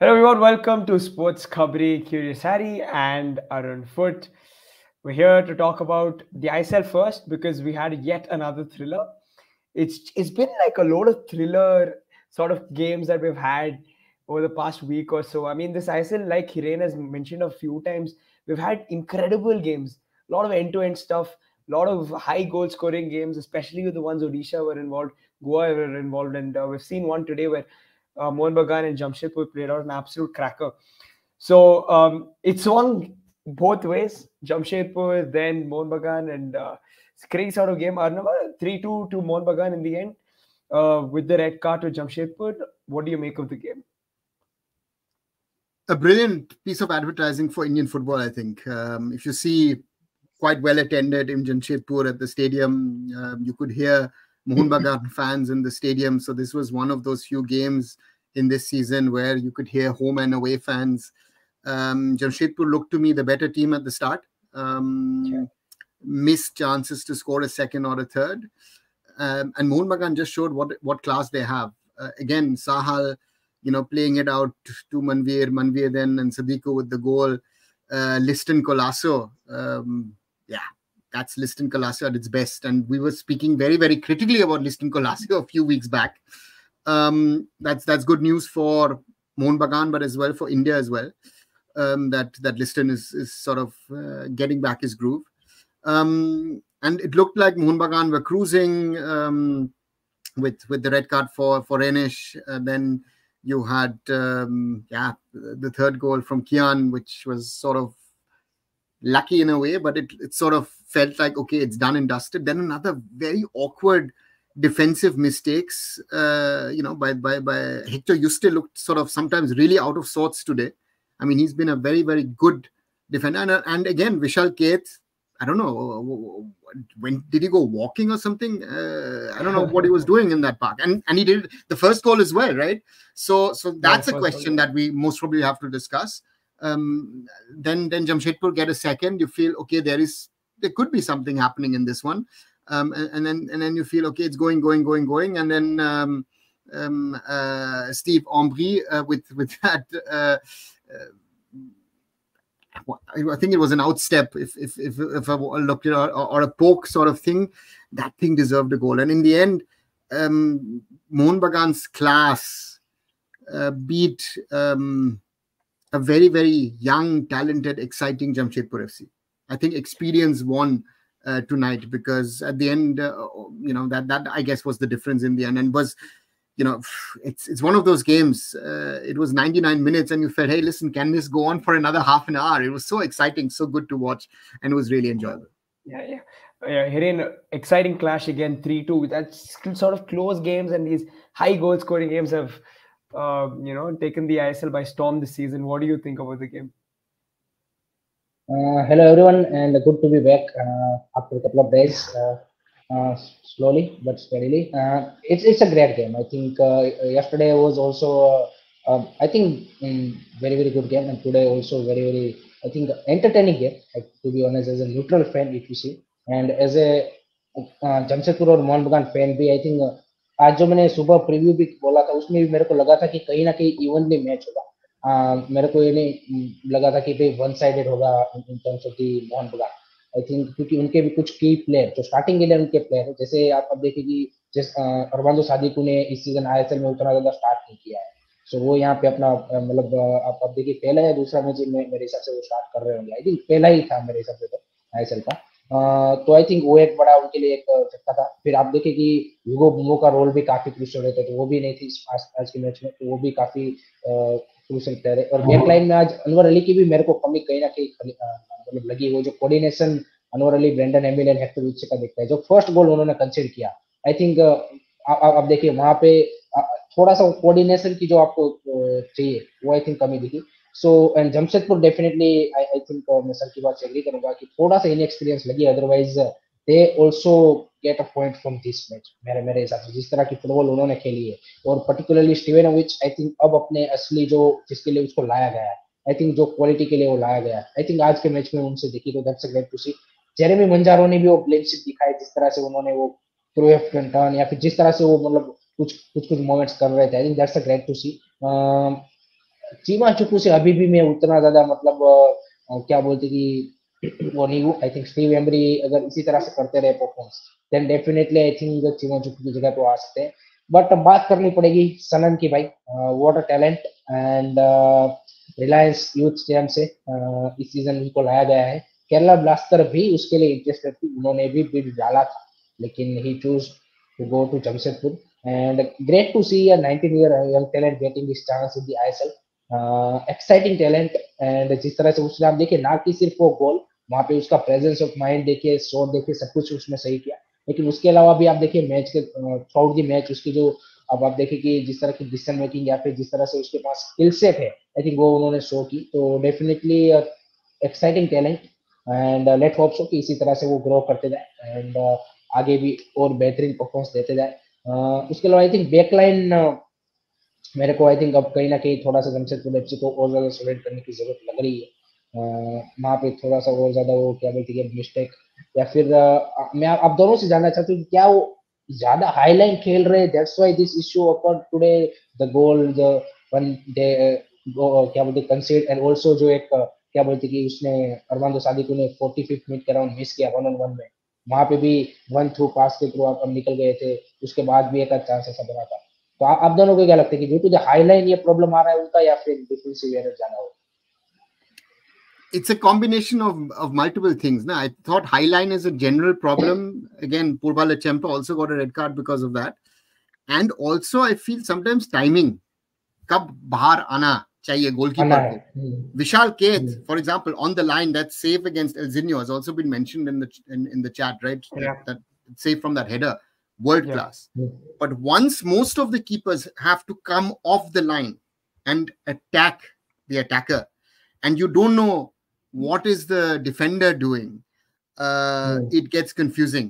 Hello everyone, welcome to Sports Khabri, Curious Harry and Arun Foot. We're here to talk about the ISL first because we had yet another thriller. It's been like a load of thriller sort of games that we've had over the past week or so. I mean, this ISL, like Hiren has mentioned a few times, we've had incredible games, a lot of end-to-end stuff, a lot of high goal scoring games, especially with the ones Odisha were involved, Goa were involved, and we've seen one today where Mohun Bagan and Jamshedpur played out an absolute cracker. So it swung both ways. Jamshedpur, then Mohun Bagan, and it's a crazy sort of game. Arnava, 3-2 to Mohun Bagan in the end with the red card to Jamshedpur. What do you make of the game? A brilliant piece of advertising for Indian football, I think. If you see, quite well attended in Jamshedpur at the stadium, you could hear Mohun Bagan fans in the stadium. So this was one of those few games in this season where you could hear home and away fans. Jamshedpur looked to me the better team at the start. Missed chances to score a second or a third. And Mohun Bagan just showed what class they have. Again, Sahal, playing it out to Manveer then, and Sadiku with the goal. Liston Colasso, that's Liston Colasso at its best. And we were speaking very, very critically about Liston Colasso a few weeks back. That's good news for Mohun Bagan, but as well for India as well. That Liston is sort of getting back his groove. And it looked like Mohun Bagan were cruising with the red card for Renish. Then you had the third goal from Kian, which was sort of lucky in a way, but it sort of felt like, okay, it's done and dusted. Then another very awkward defensive mistakes, by Hector Juste looked sort of sometimes really out of sorts today. I mean, he's been a very, very good defender. And again, Vishal Keth, I don't know, when did he go walking or something? I don't know what he was doing in that park. And he did the first goal as well, right? So that's a question that we most probably have to discuss. Then Jamshedpur get a second. You feel, okay, there could be something happening in this one. And then you feel, okay, it's going. And then Steve Ambry with that... I think it was an outstep, if I looked at it, or a poke sort of thing. That thing deserved a goal. And in the end, Mohun Bagan's class beat a very, very young, talented, exciting Jamshedpur FC. I think experience won tonight, because at the end, that I guess was the difference in the end, and was... it's one of those games. It was 99 minutes and you felt, hey, listen, can this go on for another half an hour? It was so exciting, so good to watch, and it was really enjoyable. Yeah. Hiren, exciting clash again, 3-2. That's sort of close games, and these high goal scoring games have, taken the ISL by storm this season. What do you think about the game? Hello, everyone, and good to be back after a couple of days. Slowly but steadily. It's a great game. I think yesterday was also I think very, very good game, and today also very, very, I think, entertaining game. Like, to be honest, as a neutral fan, if you see, and as a Jamshedpur और मोहन बगान fan भी, I think आज जो मैंने सुबह preview भी बोला था उसमें भी मेरे को लगा था कि कहीं ना कहीं इवनली मैच होगा. मेरे को ये नहीं लगा था कि भाई वन साइडेड होगा in terms of the Mohun Bagan. I think क्योंकि उनके भी कुछ की प्लेयर जो स्टार्टिंग के लिए उनके प्लेयर है, जैसे आप अब देखिए कि जिस अरबांदो सादिकू ने इस सीजन आईएसएल में उतना ज्यादा स्टार्ट नहीं किया है. सो वो यहाँ पे अपना मतलब आप अब देखिए पहला या दूसरा मैच में मेरे हिसाब से वो स्टार्ट कर रहे होंगे. आई थिंक पहला ही था मेरे हिसाब से तो आईएसएल का. तो आई थिंक वो एक बड़ा उनके लिए एक झटका था. फिर आप देखिए कि ह्यूगो बुमो का रोल भी काफी क्रूशियल रहता है, तो वो भी नहीं थी आज के मैच में, तो वो भी काफी क्रूशियल प्लेयर है. और बैक लाइन में आज अनवर अली की भी मेरे को कमी कहीं ना कहीं मतलब लगी. वो जो coordination Anwar Ali, Brendan Hamill and Hector विच का दिखता है. जो फर्स्ट गोल उन्होंने कंसीड किया, आई थिंक आप देखिए वहां पे थोड़ा सा कोऑर्डिनेशन की जो आपको चाहिए वो आई थिंक कमी दिखी. So and Jamshedpur definitely I think मैं सर की बात से एग्री करूंगा कि थोड़ा सा इनएक्सपीरियंस लगी. Otherwise they also get a point from this match मेरे हिसाब से, जिस तरह की फुटबॉल उन्होंने खेली है. और पर्टिकुलरली स्टीवेनोविच, आई थिंक अब अपने असली जो जिसके लिए उसको लाया गया है, आई थिंक जो क्वालिटी के लिए वो लाया गया है, आई थिंक आज के मैच में उनसे देखी तो that's great to see. Jeremy Manzorro ने भी वो ब्लेंडशिप दिखाई, जिस तरह से उन्होंने वो क्रूएफ टर्न या फिर जिस तरह से वो मतलब कुछ मोमेंट्स कर रहे थे, I think that's a great to see. Chima Chukwu से अभी भी मैं उतना ज्यादा मतलब क्या बोलते कि वो नहीं हूँ। आई थिंक स्टीव एम्बरी अगर इसी तरह से करते रहे performance then definitely I think Chima Chukwu की जगह तो आ सकते हैं। बट बात करनी पड़ेगी सनन की भाई, what a talent. And Reliance youth stadium से इस सीजन उनको लाया गया है। केरला ब्लास्टर भी उसके लिए इंटरेस्टेड थी, उन्होंने भी बिड डाला था, लेकिन he choose to go to Jamshedpur. And great to see a 19-year young talent getting his chance in the ISL. Exciting talent. And जिस तरह से उसने आप देखिए ना कि सिर्फ वो गोल, वहां पे उसका प्रेजेंस ऑफ माइंड देखिए, शॉट देखिए, सब कुछ उसने सही किया। लेकिन उसके अलावा भी आप देखिए मैच के थ्रू द मैच उसकी जो अब आप देखिए कि जिस तरह की डिसीजन मेकिंग या फिर जिस तरह से उसके पास स्किल सेट है, आई थिंक वो उन्होंने शो की। तो definitely exciting talent. And let hope so कि इसी तरह से वो ग्रो करते जाए एंड आगे भी और बेहतरीन परफॉर्मेंस देते जाए। उसके अलावा आई थिंक बैकलाइन मेरे को आई थिंक अब कहीं ना कहीं थोड़ा सा जमशेदपुर एफसी को और ज्यादा सॉलिड करने की जरूरत लग रही है। वहाँ पे थोड़ा सा और ज्यादा वो क्या बोलते हैं मिस्टेक, या फिर मैं आप दोनों से जानना चाहता हूँ कि क्या वो ज्यादा हाईलाइन खेल रहे, that's why this issue occur today, the goal the one they क्या बोलते कंसीड, एंड आल्सो जो एक क्या बोलते कि उसने अरमांदो सादिकू ने 45 मिनट का राउंड मिस किया 1-on-1 में, वहां पे भी वन थ्रू पास के थ्रू आप निकल गए थे, उसके बाद भी एक चांस ऐसा बना था। तो आप दोनों को क्या लगता है कि ड्यू टू द हाईलाइन ये प्रॉब्लम आ रहा है उनका, या फिर डिफेंसिव एरर ज्यादा हो? It's a combination of multiple things. Now, I thought highline is a general problem. Again, Purba Lechempa also got a red card because of that. And also, I feel sometimes timing. Kab bahar ana chahiye goalkeeper ko. Vishal Keth, for example, on the line, that save against El Zinho has also been mentioned in the chat, right? Yeah. That save from that header, world class. But once most of the keepers have to come off the line and attack the attacker, and you don't know what is the defender doing, it gets confusing.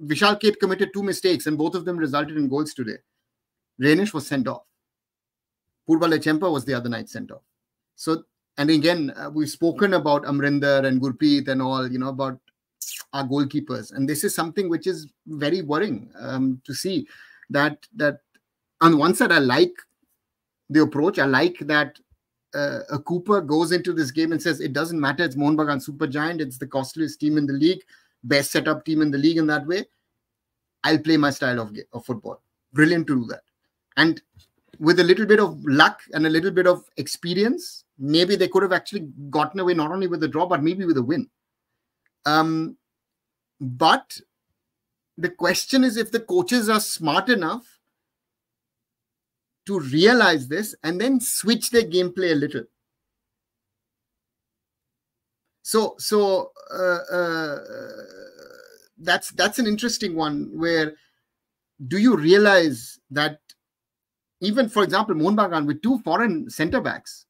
Vishal Keth committed 2 mistakes and both of them resulted in goals today. Renish was sent off. Purba Lechempa was the other night sent off. So, and again, we've spoken about Amrinder and Gurpreet and all, about our goalkeepers. And this is something which is very worrying to see that on one side, I like the approach. I like that a Cooper goes into this game and says, it doesn't matter, it's Mohun Bagan Supergiant, it's the costliest team in the league, best set-up team in the league in that way. I'll play my style of football. Brilliant to do that. And with a little bit of luck and a little bit of experience, maybe they could have actually gotten away not only with a draw, but maybe with a win. But the question is if the coaches are smart enough to realize this and then switch their gameplay a little. So that's an interesting one, where do you realize that even, for example, Mohun Bagan with 2 foreign centre-backs,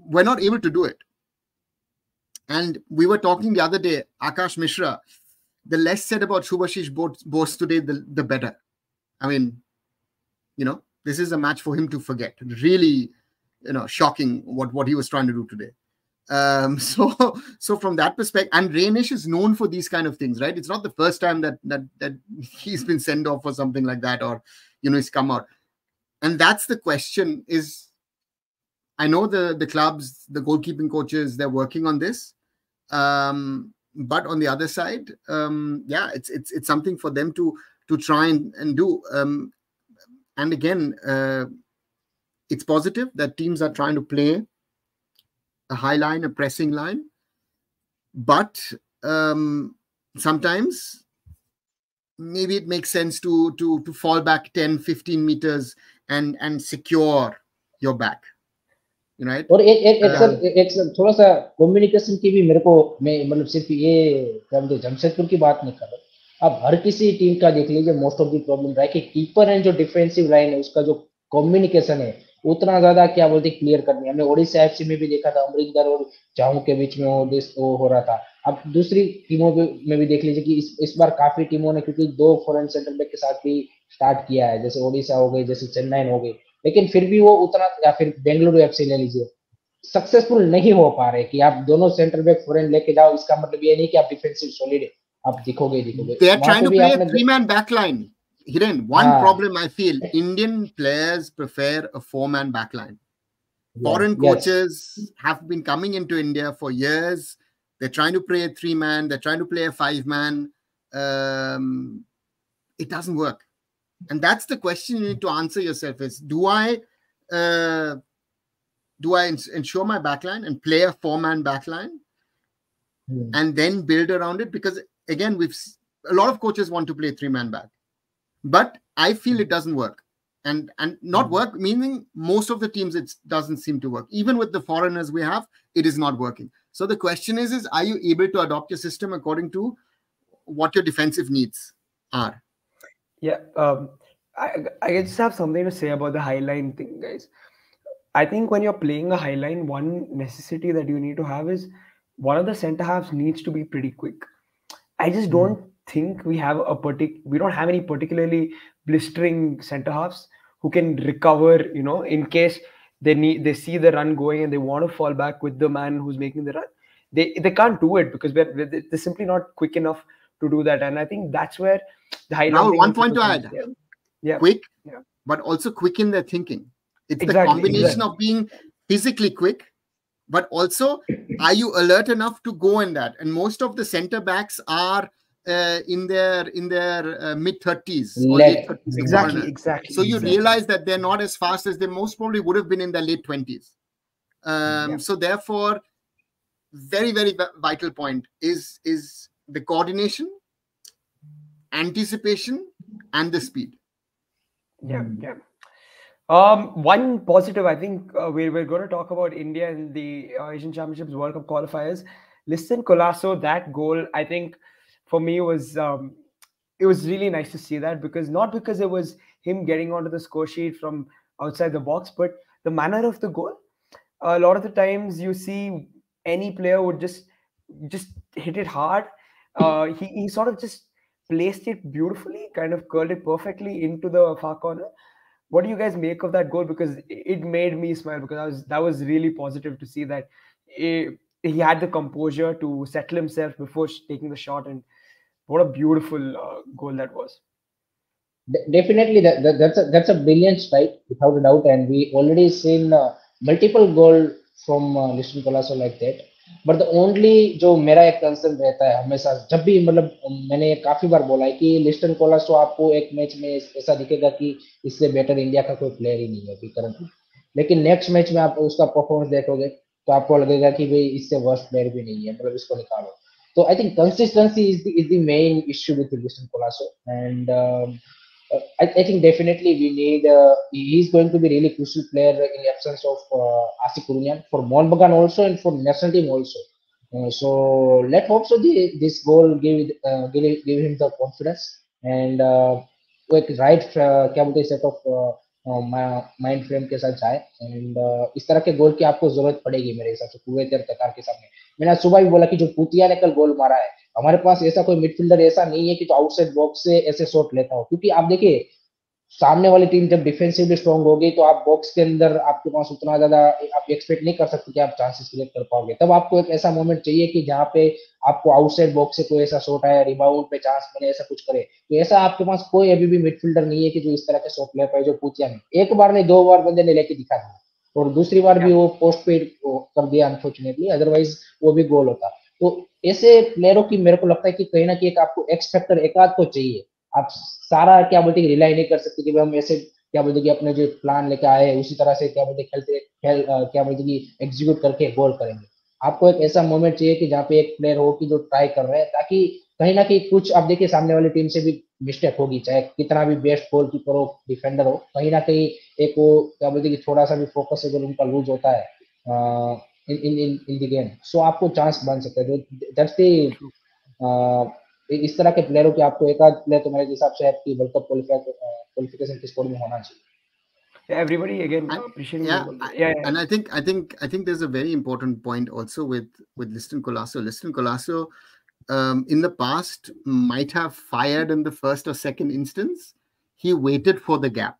we're not able to do it. And we were talking the other day, Akash Mishra, the less said about Shubhashish Bose today, the better. I mean, this is a match for him to forget. Really, shocking what he was trying to do today. So from that perspective, and Renish is known for these kind of things, right? It's not the first time that he's been sent off or something like that, or he's come out. And that's the question. Is I know the clubs, the goalkeeping coaches, they're working on this. But on the other side, it's something for them to try and do. And again, it's positive that teams are trying to play a high line, a pressing line. But sometimes maybe it makes sense to fall back 10, 15 meters and secure your back. Right? और एक थोड़ा सा communication की भी मेरे को, मैं मतलब सिर्फ ये जमशेदपुर की बात नहीं कर रहा, अब हर किसी टीम का देख लीजिए, मोस्ट ऑफ दी प्रॉब्लम रहा है कि कीपर एंड जो डिफेंसिव लाइन है उसका जो कम्युनिकेशन है उतना ज्यादा क्या बोलते क्लियर करनी है। हमने ओडिशा एफसी में भी देखा था, अमरिंदर और चाहू के बीच में वो हो रहा था। अब दूसरी टीमों में भी देख लीजिए कि इस बार काफी टीमों ने क्योंकि 2 फॉरेन सेंटर बैक के साथ भी स्टार्ट किया है, जैसे ओडिशा हो गई, जैसे चेन्नई हो गई, लेकिन फिर भी वो उतना, या फिर बेंगलुरु एफसी ले लीजिए, सक्सेसफुल नहीं हो पा रहे। कि आप दोनों सेंटर बैक फॉरेन लेके जाओ, इसका मतलब ये नहीं कि आप डिफेंसिव सॉलिड है, आप दिखोगे। They are trying to play a 3-man back line. Hiren, one problem I feel, Indian players prefer a 4-man backline. Foreign coaches have been coming into India for years. They're trying to play a 3-man. They're trying to play a 5-man. It doesn't work. And that's the question you need to answer yourself is, do I ensure my backline and play a 4-man backline and then build around it? Because again, a lot of coaches want to play 3-man back, but I feel it doesn't work. And not work, meaning most of the teams, it doesn't seem to work. Even with the foreigners we have, it is not working. So the question is are you able to adopt your system according to what your defensive needs are? Yeah, I just have something to say about the highline thing, guys. I think when you're playing a highline, one necessity that you need to have is one of the center halves needs to be pretty quick. I just don't think we have we don't have any particularly blistering center halves who can recover, in case they see the run going and they want to fall back with the man who's making the run. They can't do it because they're simply not quick enough to do that. And I think that's where the highlight. Now, one point to add. Yeah. Quick, but also quick in their thinking. It's the combination of being physically quick, but also are you alert enough to go in that? And most of the center backs are in their mid-30s or late 30s. Exactly. So you realize that they're not as fast as they most probably would have been in their late 20s. So therefore, very, very vital point is the coordination, anticipation, and the speed. Yeah. One positive, I think we're going to talk about India in the Asian Championships World Cup qualifiers. Listen, Colasso, that goal, I think for me was it was really nice to see that, because not because it was him getting onto the score sheet from outside the box, but the manner of the goal. A lot of the times you see any player would just hit it hard. He sort of just placed it beautifully, kind of curled it perfectly into the far corner. What do you guys make of that goal? Because it made me smile, because that was really positive to see that he had the composure to settle himself before taking the shot, and what a beautiful goal that was. Definitely, that's a brilliant strike without a doubt, and we already seen multiple goal from Liston Colasso like that. But the only जो मेरा एक concern रहता है हमेशा, जब भी मतलब मैंने काफी बार बोला है कि लिस्टन कोलासो आपको एक मैच में ऐसा दिखेगा कि इससे बेटर इंडिया का कोई प्लेयर ही नहीं है अभी करंटली, लेकिन नेक्स्ट मैच में आप उसका परफॉर्मेंस देखोगे तो आपको लगेगा कि भाई इससे वर्स्ट प्लेयर भी नहीं है, मतलब इसको निकालो. तो I think consistency is the main issue with Liston Colaco, and I think definitely we need. He's going to be really crucial player in the absence of Asik Kurunian for Mohun Bagan also and for national team also. So let's hope so. This goal give him the confidence and एक right क्या बोलते हैं set of mind frame के साथ जाए, and इस तरह के गोल की आपको जरूरत पड़ेगी मेरे हिसाब से कुवैत और कतार के सामने. मैंने आज सुबह भी बोला कि जो पूतिया ने कल गोल मारा है, हमारे पास ऐसा कोई मिडफील्डर ऐसा नहीं है कि तो आउटसाइड बॉक्स से ऐसे शॉट लेता हो, क्योंकि आप देखिए सामने वाली टीम जब डिफेंसिवली स्ट्रांग होगी तो आप बॉक्स के अंदर आपके पास उतना ज्यादा आप एक्सपेक्ट नहीं कर सकते कि आप चांसेस क्रिएट कर पाओगे. तब आपको एक ऐसा मोमेंट चाहिए कि जहां पे आपको आउटसाइड बॉक्स से कोई ऐसा शॉट आया, रिबाउंड पे चांस मिले, ऐसा कुछ करे. तो ऐसा आपके पास कोई अभी भी मिडफील्डर नहीं है कि जो इस तरह के शॉट ले पाए जो पूतिया में एक बार नहीं 2 बार बंदे ने लेके दिखा दिया, और दूसरी बार भी वो पोस्ट पे कर दिया अनफॉर्चुनेटली, अदरवाइज वो भी गोल होता. तो ऐसे प्लेयरों की मेरे को लगता है कि कहीं ना कहीं एक आपको एक्स फैक्टर एक आध को चाहिए. आप सारा क्या बोलते हैं रिलाई नहीं कर सकते कि हम ऐसे क्या बोलते कि अपने जो प्लान लेके आए उसी तरह से क्या बोलते क्या बोलते कि एग्जीक्यूट करके गोल करेंगे. आपको एक ऐसा मोमेंट चाहिए कि जहाँ पे एक प्लेयर हो कि जो ट्राई कर रहे हैं, ताकि कहीं ना कहीं कुछ आप देखिए सामने वाली टीम से भी मिस्टेक होगी, चाहे कितना भी बेस्ट गोल कीपर हो, डिफेंडर हो, कहीं ना कहीं एक वो क्या बोलते कि थोड़ा सा भी फोकस अगर उनका लूज होता है इन द गेम, सो आपको चांस बन सकता है. दैट्स द इस तरह के प्लेयरों की आपको एक आध प्लेयर तो मेरे हिसाब से आपकी वर्ल्ड कप क्वालिफिकेशन की स्कोर में होना चाहिए. Everybody again appreciating and I think there's a very important point also with Liston Colasso. Liston Colasso in the past might have fired in the first or second instance. He waited for the gap.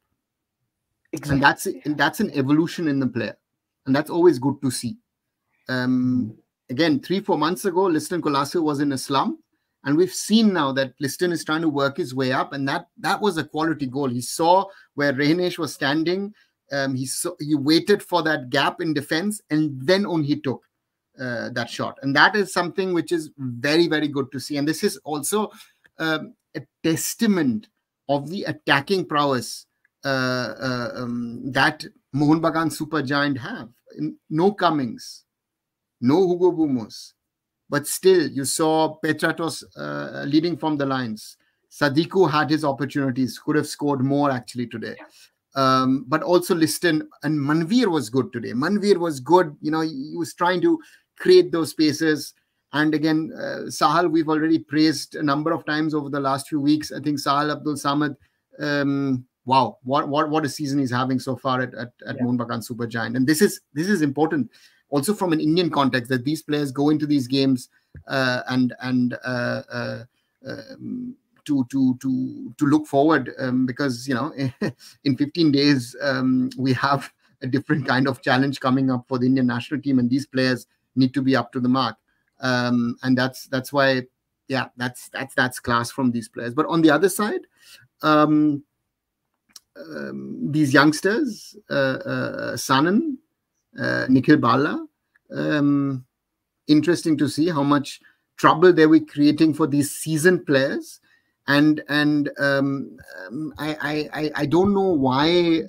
Exactly. And that's an evolution in the player, and that's always good to see. Again, 3-4 months ago, Liston Colasso was in a slump, And we've seen now that Liston is trying to work his way up, and that was a quality goal. He saw where Rehnesh was standing. He waited for that gap in defense, and then only he took that shot. And that is something which is very, very good to see. And this is also a testament of the attacking prowess that Mohun Bagan Supergiant have. No Cummings, no Hugo Bumos, but still you saw Petratos leading from the lines. Sadiku had his opportunities, could have scored more actually today. But also Liston, and Manveer was good today. Manveer was good. You know, he was trying to create those spaces. And again, Sahal, we've already praised a number of times over the last few weeks. I think Sahal Abdul Samad, wow, what a season he's having so far at Mohun Bagan Supergiant. And this is important also from an Indian context, that these players go into these games to look forward, because, you know, in 15 days we have a different kind of challenge coming up for the Indian national team, and these players need to be up to the mark. And that's why, yeah, that's class from these players. But on the other side, these youngsters, Sanan, Nikhil Bala, interesting to see how much trouble they were creating for these seasoned players. And I don't know why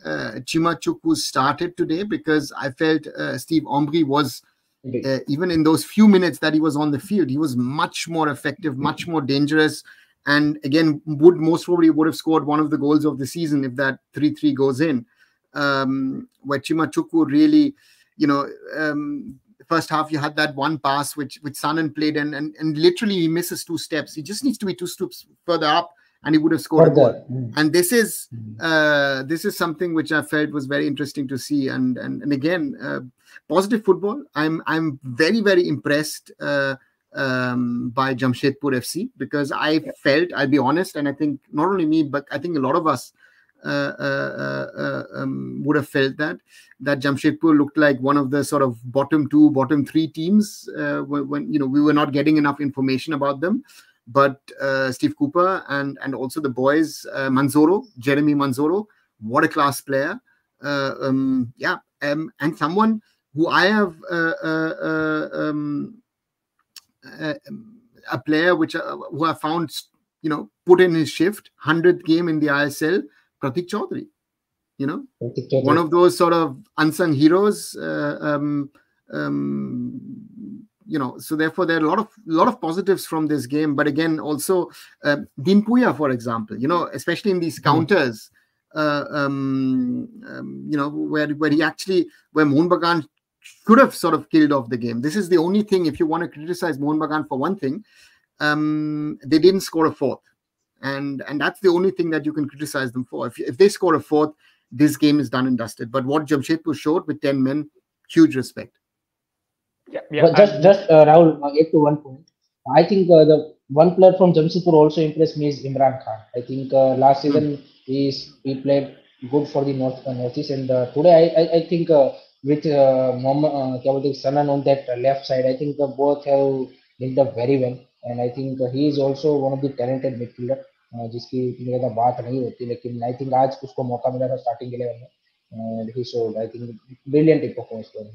Chima Chukwu started today, because I felt Steve Omri was, even in those few minutes that he was on the field, he was much more effective, much more dangerous. And again, most probably would have scored one of the goals of the season if that 3-3 goes in. Where Chima Chukwu really, you know, first half you had that one pass which Sanan played, and literally he misses 2 steps. He just needs to be 2 steps further up, and he would have scored a goal. And this is something which I felt was very interesting to see. And again, positive football. I'm very, very impressed by Jamshedpur FC, because I felt, I'll be honest, and I think not only me, but I think a lot of us would have felt that Jamshedpur looked like one of the sort of bottom 2, bottom 3 teams when you know, we were not getting enough information about them. But Steve Cooper and also the boys, Jeremy Manzoro, what a class player. And someone who I have a player who I found, you know, put in his shift, 100th game in the ISL, Pratik Chaudhary. You know, one of those sort of unsung heroes. You know, so therefore there are a lot of positives from this game. But again, also Dean Puya, for example, you know, especially in these counters, you know, where Mohun Bagan should have sort of killed off the game. This is the only thing, if you want to criticize Mohun Bagan for one thing, they didn't score a 4th. And that's the only thing that you can criticize them for. If they score a 4th, this game is done and dusted. But what Jamshedpur showed with 10 men, huge respect. Yeah. But just Rahul, add to one point. I think the one player from Jamshedpur also impressed me is Imran Khan. I think last season he played good for the Northeast, and today I think with Sanan on that left side, I think both have linked up very well. And I think he is also one of the talented midfielder, जिसकी ज़्यादा बात नहीं होती, लेकिन I think आज उसको मौका मिला था starting 11 में, and he showed, I think, brilliant performance for him.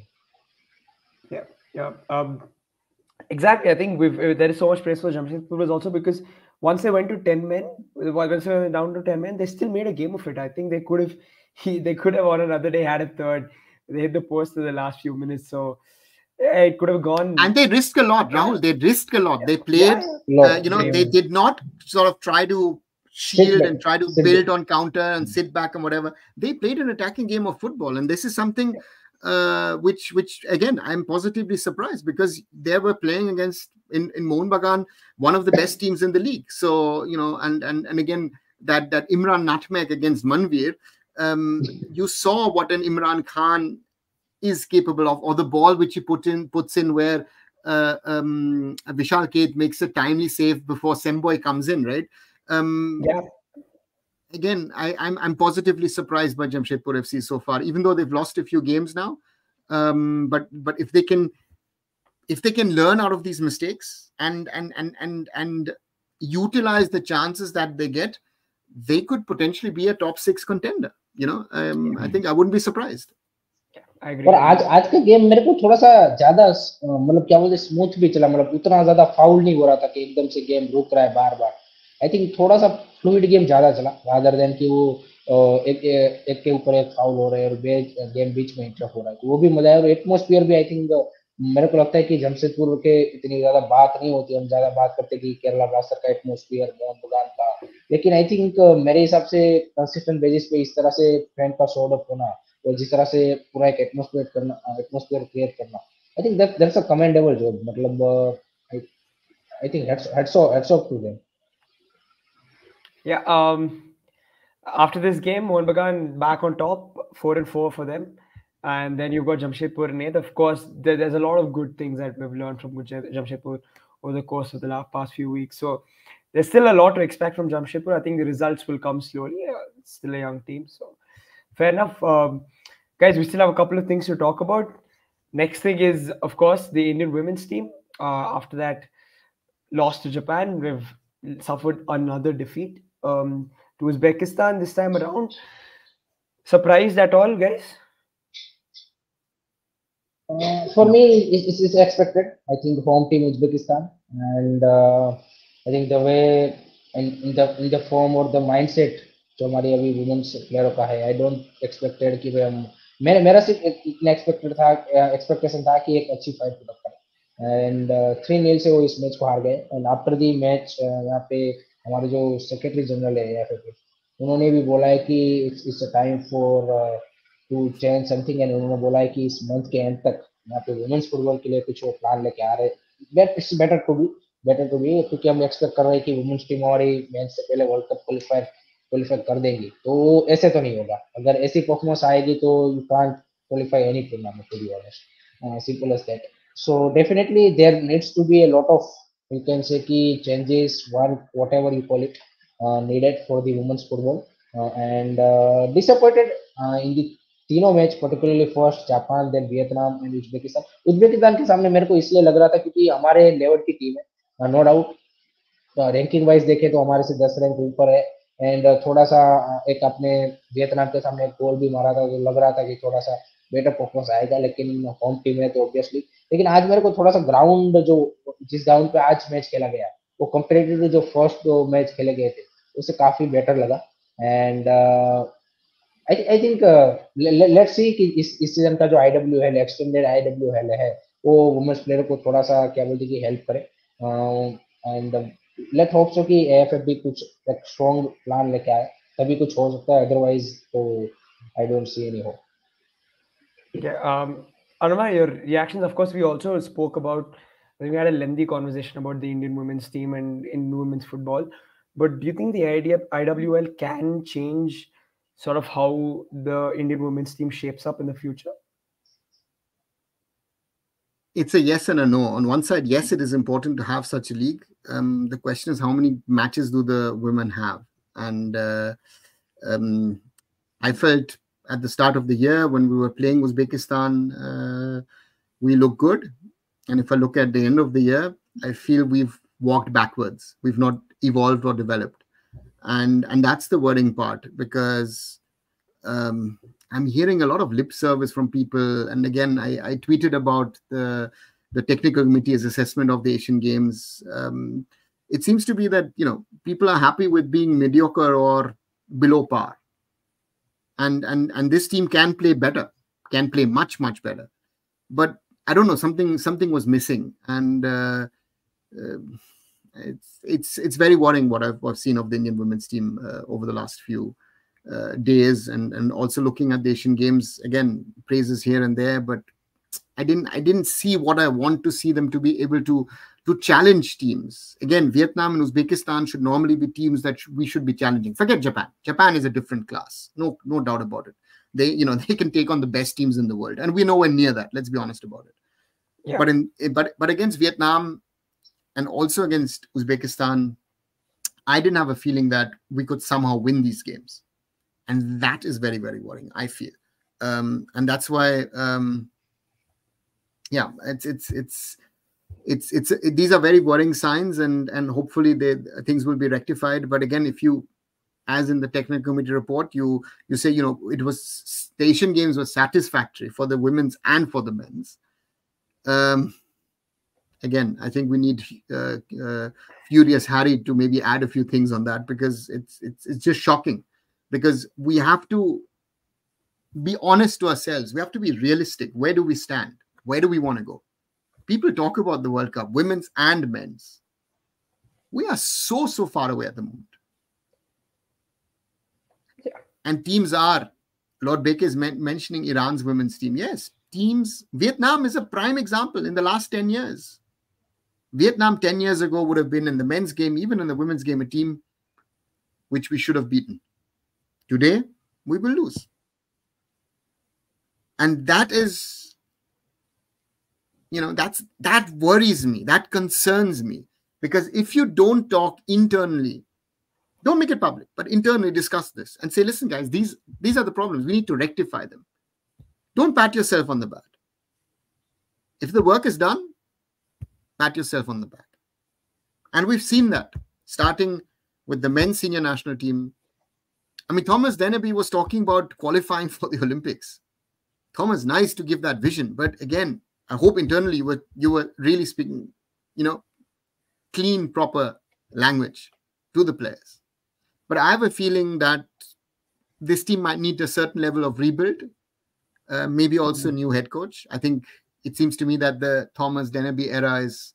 Yeah. Exactly. I think there is so much praise for Jamshedpur was also because once they went to 10 men, once they went down to 10 men, they still made a game of it. I think they could have on another day had a third. They hit the post in the last few minutes, so it could have gone. And they risked a lot, Rahul. They risked a lot. They played, you know, they did not sort of try to shield and try to build on counter and sit back and whatever. They played an attacking game of football, and this is something which again I'm positively surprised, because they were playing against in Mohun Bagan, one of the best teams in the league. So, you know, and again that Imran nutmeg against Manveer, you saw what an Imran Khan is capable of, or the ball which he puts in where Vishal Keth makes a timely save before Semboy comes in, right? Again, I'm positively surprised by Jamshedpur FC so far, even though they've lost a few games now. But if they can learn out of these mistakes and utilize the chances that they get, they could potentially be a top 6 contender. I think I wouldn't be surprised. I agree. और आज का game मेरे को थोड़ा सा ज्यादा मतलब क्या बोलते स्मूथ भी चला, मतलब उतना ज्यादा फाउल नहीं हो रहा था कि एकदम से गेम रुक रहा है बार बार. आई थिंक थोड़ा सा फ्लूइड गेम ज्यादा चला रादर देन कि वो एक के ऊपर एक फाउल हो रहे हैं और गेम बीच में इंटरफ हो रहा है, तो वो भी मजा है. और एटमोस्फियर भी आई थिंक मेरे को लगता है कि जमशेदपुर के इतनी ज्यादा बात नहीं होती, हम ज्यादा बात करते कि केरला ब्लास्टर का एटमोस्फियर, मोहन बगान का, लेकिन आई थिंक मेरे हिसाब से कंसिस्टेंट बेसिस पे इस तरह से फैन का शोड अप होना और जिस तरह से पूरा एक एटमोस्फियर क्रिएट करना, I think that's a commendable job. मतलब I think hats off to them. Yeah. After this game, Mohun Bagan back on top, 4-4 for them. And then you've got Jamshedpur and 8th. Of course, there's a lot of good things that we've learned from Jamshedpur over the course of the past few weeks. So there's still a lot to expect from Jamshedpur. I think the results will come slowly. It's still a young team. So fair enough. Guys, we still have a couple of things to talk about. Next thing is, of course, the Indian women's team. After that, lost to Japan. We've suffered another defeat to Uzbekistan this time around. Surprised at all, guys? For me, it's expected. I think home team Uzbekistan, and I think the way in the form or the mindset जो हमारी अभी women's प्लेयरों का है, I don't expected कि भाई हम मेरा सिर्फ इतना एक्सपेक्टेशन था कि एक अच्छी फाइट पुट अप करें, एंड 3-0 से वो इस मैच को हार गए. एंड आफ्टर दी मैच यहाँ पे हमारे जो सेक्रेटरी जनरल है एफएफए, उन्होंने भी बोला है कि it's a time for to change something, and उन्होंने बोला है कि इस मंथ के एंड तक यहाँ पे वुमेन्स फुटबॉल के लिए कुछ वो प्लान लेके आ रहे हैं. इट्स बेटर टू बी क्योंकि हम एक्सपेक्ट कर रहे हैं कि वुमेन्स टीम हमारी मैच से पहले वर्ल्ड कप क्वालिफाई कर देंगी, तो ऐसे तो नहीं होगा. अगर ऐसी परफॉर्मेंस आएगी तो you can't qualify any tournament, to be honest, simple as that. So definitely there needs to be a lot of, you can say ki changes, whatever you call it, needed for the women's football, and disappointed in the तीनों match, particularly first Japan, then Vietnam and Uzbekistan के सामने मेरे को इसलिए लग रहा था क्योंकि हमारे लेवल की टीम है, नो डाउट. रैंकिंग वाइज देखे तो हमारे से 10 रैंक ऊपर है, एंड थोड़ा सा एक अपने वियतनाम के सामने एक गोल भी मारा था, तो लग रहा था कि थोड़ा सा बेटर परफॉर्मेंस आएगा, लेकिन होम टीम है तो ऑब्वियसली. लेकिन आज मेरे को थोड़ा सा ग्राउंड जो जिस ग्राउंड पे आज मैच खेला गया वो कंपेरेटिव जो फर्स्ट दो मैच खेले गए थे उससे काफी बेटर लगा. And I think let's see कि इस सीजन का जो आईडब्ल्यू है, एक्सटेंडेड आईडब्ल्यू है, वो वुमेन्स प्लेयर को थोड़ा सा क्या बोलते कि हेल्प करे, एंड लेट होप सो कि एएफएफ भी कुछ एक स्ट्रॉन्ग प्लान लेके आए, तभी कुछ हो सकता है, अदरवाइज तो आई don't see any hope. Yeah, Anuma, your reactions. Of course, we also spoke about. I think we had a lengthy conversation about the Indian women's team and in women's football. But do you think the idea IWL can change sort of how the Indian women's team shapes up in the future? It's a yes and a no. On one side, yes, it is important to have such a league. The question is, how many matches do the women have? And I felt at the start of the year when we were playing Uzbekistan, we look good. And if I look at the end of the year, I feel we've walked backwards. We've not evolved or developed. And that's the worrying part, because I'm hearing a lot of lip service from people. And again, I tweeted about the technical committee's assessment of the Asian Games. It seems to be that, people are happy with being mediocre or below par. And this team can play better, can play much, much better. But I don't know, something was missing. And it's very worrying what I've seen of the Indian women's team over the last few days, and also looking at the Asian Games, again, praises here and there, but I didn't see what I want to see them to be able to challenge teams. Again, Vietnam and Uzbekistan should normally be teams that we should be challenging. Forget Japan. Japan is a different class, no doubt about it. They can take on the best teams in the world, and we're nowhere near that. Let's be honest about it. Yeah. But against Vietnam and also against Uzbekistan, I didn't have a feeling that we could somehow win these games. And that is very, very worrying, I feel. And that's why, it's these are very worrying signs, and hopefully things will be rectified. But again, if you, as in the technical committee report, you say, the Asian Games was satisfactory for the women's and for the men's. Again, I think we need Furious Harry to maybe add a few things on that, because it's just shocking. Because we have to be honest to ourselves. We have to be realistic. Where do we stand? Where do we want to go? People talk about the World Cup, women's and men's. We are so far away at the moment. Yeah. And teams are, Lord Baker is mentioning Iran's women's team. Yes, teams. Vietnam is a prime example in the last 10 years. Vietnam 10 years ago would have been, in the men's game, even in the women's game, a team which we should have beaten. Today, we will lose. And that is, that worries me. That concerns me. Because if you don't talk internally, don't make it public, but internally discuss this and say, listen, guys, these are the problems. We need to rectify them. Don't pat yourself on the back. If the work is done, pat yourself on the back. And we've seen that, starting with the men's senior national team. I mean, Thomas Dennerby was talking about qualifying for the Olympics. Thomas, nice to give that vision. But again, I hope internally you were really speaking, clean, proper language to the players. But I have a feeling that this team might need a certain level of rebuild, maybe also a new head coach. I think it seems to me that the Thomas Dennerby era is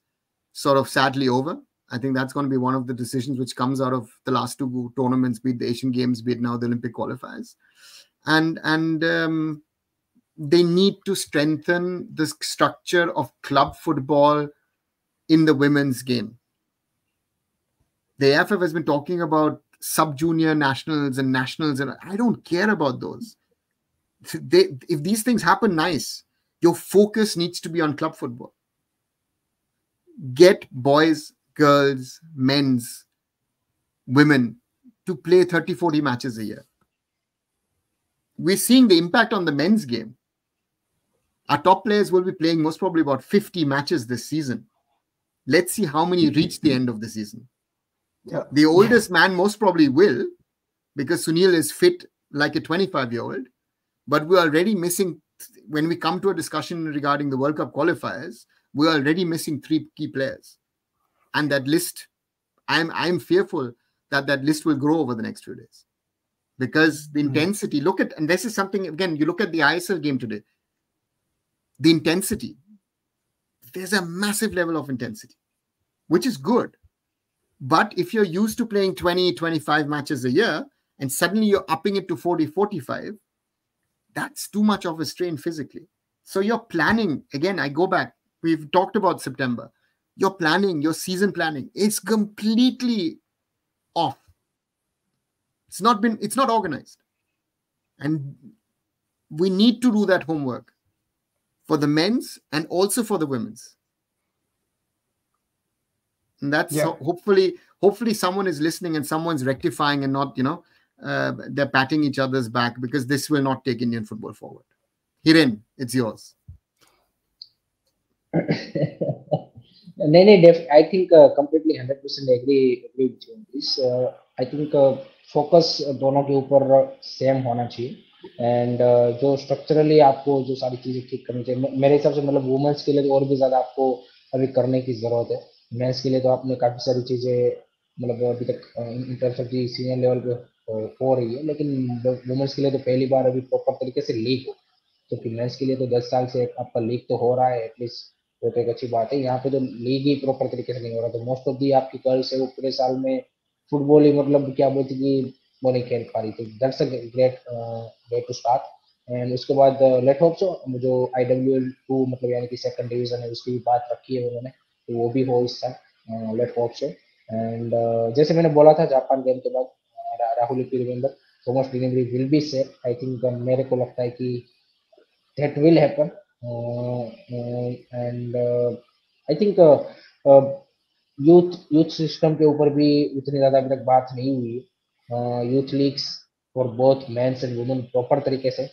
sort of sadly over. I think that's going to be one of the decisions which comes out of the last two tournaments, be it the Asian Games, be it now the Olympic qualifiers. And they need to strengthen the structure of club football in the women's game. The AFF has been talking about sub-junior nationals and nationals, and I don't care about those. If these things happen, nice. Your focus needs to be on club football. Get boys, girls, men's, women to play 30, 40 matches a year. We're seeing the impact on the men's game. Our top players will be playing most probably about 50 matches this season. Let's see how many reach the end of the season. Yeah. The oldest man most probably will, because Sunil is fit like a 25-year-old. But we're already missing, when we come to a discussion regarding the World Cup qualifiers, we're already missing 3 key players. And that list, I'm fearful that list will grow over the next few days. Because the intensity, and this is something, again, you look at the ISL game today, the intensity, there's a massive level of intensity, which is good. But if you're used to playing 20, 25 matches a year, and suddenly you're upping it to 40, 45, that's too much of a strain physically. So you're planning, again, I go back, we've talked about September. Your planning, your season planning, is completely off. It's not organized. And we need to do that homework for the men's and also for the women's. And that's hopefully someone is listening and someone's rectifying and not, they're patting each other's back, because this will not take Indian football forward. Hiren, it's yours. I think completely 100% agree with you on this. I think focus दोनों के ऊपर same होना चाहिए. And जो structurally आपको जो सारी चीजें ठीक करनी चाहिए, मेरे हिसाब से मतलब वुमेन्स के लिए तो और भी ज्यादा आपको अभी करने की जरूरत है. मेंस के लिए तो आपने काफी सारी चीजें मतलब अभी तक इन terms of the senior level पे हो रही है, लेकिन वुमेन्स के लिए तो पहली बार अभी प्रॉपर तरीके से लीग हो. तो फिर मेंस के लिए तो 10 साल से आपका लीग तो हो रहा है एटलीस्ट, वो तो एक अच्छी बात है. यहाँ पे तो लीग ही प्रॉपर तरीके से नहीं हो रहा. तो मोस्ट ऑफ दी आपकी गर्ल्स है वो पूरे साल में फुटबॉल ही मतलब क्या बोलती कि वो नहीं खेल पा रही थी. That's a great way to start. And उसके बाद लेट होप सो जो IWL2 मतलब यानी कि सेकंड डिवीजन है उसकी भी बात रखी है उन्होंने, तो वो भी हो इस साल. Late hope so. एंड जैसे मैंने बोला था जापान गेम के बाद, Rahul if you remember, Thomas Dennerby will be safe. I think मेरे को लगता है कि that will happen. And I think youth system के ऊपर भी उतनी ज्यादा अभी तक बात नहीं हुई. Youth leagues for both mens and women proper तरीके से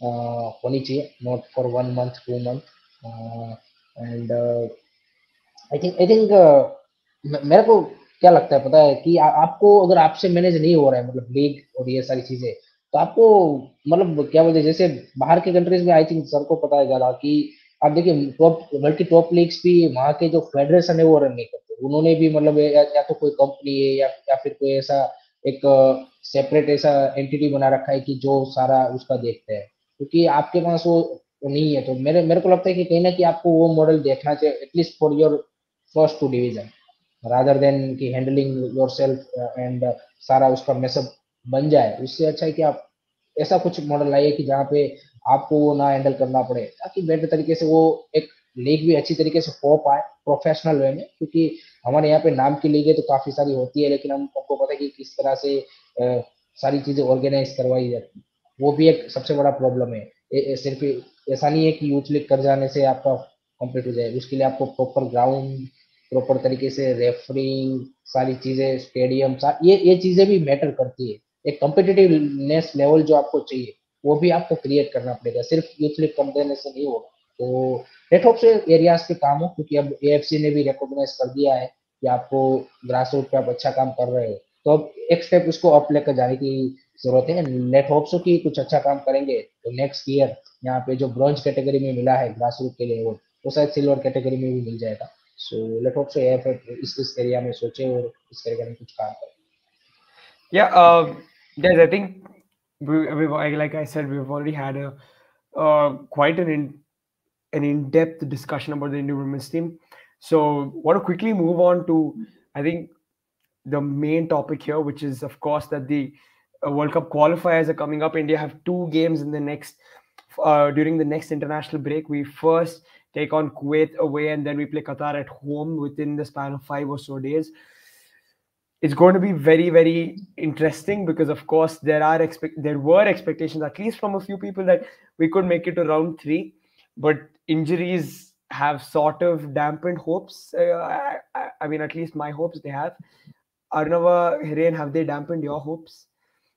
होनी चाहिए, not for 1 month 2 month. And I think मेरे को क्या लगता है पता है कि आपको अगर आपसे मैनेज नहीं हो रहा है मतलब लीग और ये सारी चीजें, तो आपको मतलब क्या बोलते हैं, जैसे बाहर के कंट्रीज में आई थिंक सर को पता है ज्यादा कि आप देखिए टॉप बल्कि टॉप लीग्स भी वहाँ के जो फेडरेशन है वो रन नहीं करते, उन्होंने भी मतलब या तो कोई कंपनी है या फिर कोई ऐसा एक सेपरेट ऐसा एंटिटी बना रखा है कि जो सारा उसका देखते हैं, क्योंकि आपके पास वो नहीं है। तो मेरे मेरे को लगता है कि कहीं ना कहीं आपको वो मॉडल देखना चाहिए at least for your first two division, rather than कि हैंडलिंग योरसेल्फ एंड सारा उसका मैसअप बन जाए। उससे अच्छा है कि आप ऐसा कुछ मॉडल लाइए कि जहाँ पे आपको वो ना हैंडल करना पड़े, ताकि बेटर तरीके से वो एक लीग भी अच्छी तरीके से हो पाए प्रोफेशनल वे में, क्योंकि हमारे यहाँ पे नाम की लीगें तो काफी सारी होती है, लेकिन हमको पता है कि किस तरह से सारी चीजें ऑर्गेनाइज करवाई जाती है। वो भी एक सबसे बड़ा प्रॉब्लम है। सिर्फ ऐसा नहीं है कि यूथ लीग कर जाने से आपका कंप्लीट हो जाए, उसके लिए आपको प्रॉपर ग्राउंड, प्रॉपर तरीके से रेफरिंग, सारी चीजें, स्टेडियम, ये चीजें भी मैटर करती है। एक कॉम्पिटिटिवनेस लेवल जो आपको चाहिए वो भी आपको क्रिएट करना पड़ेगा, सिर्फ यूथ लीग कर देने से नहीं होगा। तो लेट होप से एरियाज पे काम हो, क्योंकि अब एएफसी ने भी रिकॉग्नाइज कर दिया है कि आपको ग्रास रूट पे आप अच्छा काम कर रहे हो, तो अब एक स्टेप उसको अप लेकर जाने की जरूरत है। लेट होप सो कि कुछ अच्छा काम करेंगे तो नेक्स्ट ईयर यहाँ पे जो ब्रॉन्ज कैटेगरी में मिला है ग्रास रूट के लिए वो शायद सिल्वर कैटेगरी में भी मिल जाएगा। So let hope so AFF इस एरिया में सोचे और इस एरिया में कुछ काम करे। Yeah, guys, I think like I said, we've already had a quite an in-depth discussion about the Indian women's team. So, want to quickly move on to, I think, the main topic here, which is, of course, that the World Cup qualifiers are coming up. India have two games in the next during the next international break. We first take on Kuwait away, and then we play Qatar at home within the span of 5 or so days. It's going to be very very interesting because of course there were expectations, at least from a few people, that we could make it to round 3, but injuries have sort of dampened hopes. I mean, at least my hopes they have. Arnava, Hiren, have they dampened your hopes?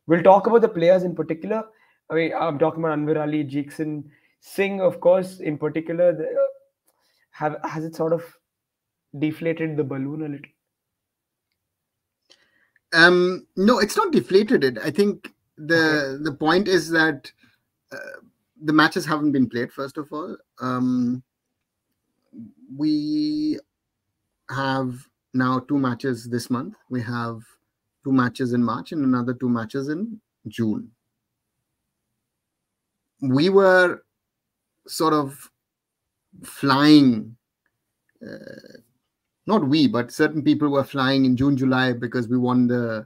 We'll talk about the players in particular. I mean, I'm talking about Anwar Ali, Jeekson, Singh, of course, in particular. Has it sort of deflated the balloon a little? No, it's not deflated it. I think the point is that the matches haven't been played, first of all. We have now 2 matches this month. We have 2 matches in March and another 2 matches in June. We were sort of flying, not we, but certain people were flying in June, July because we won the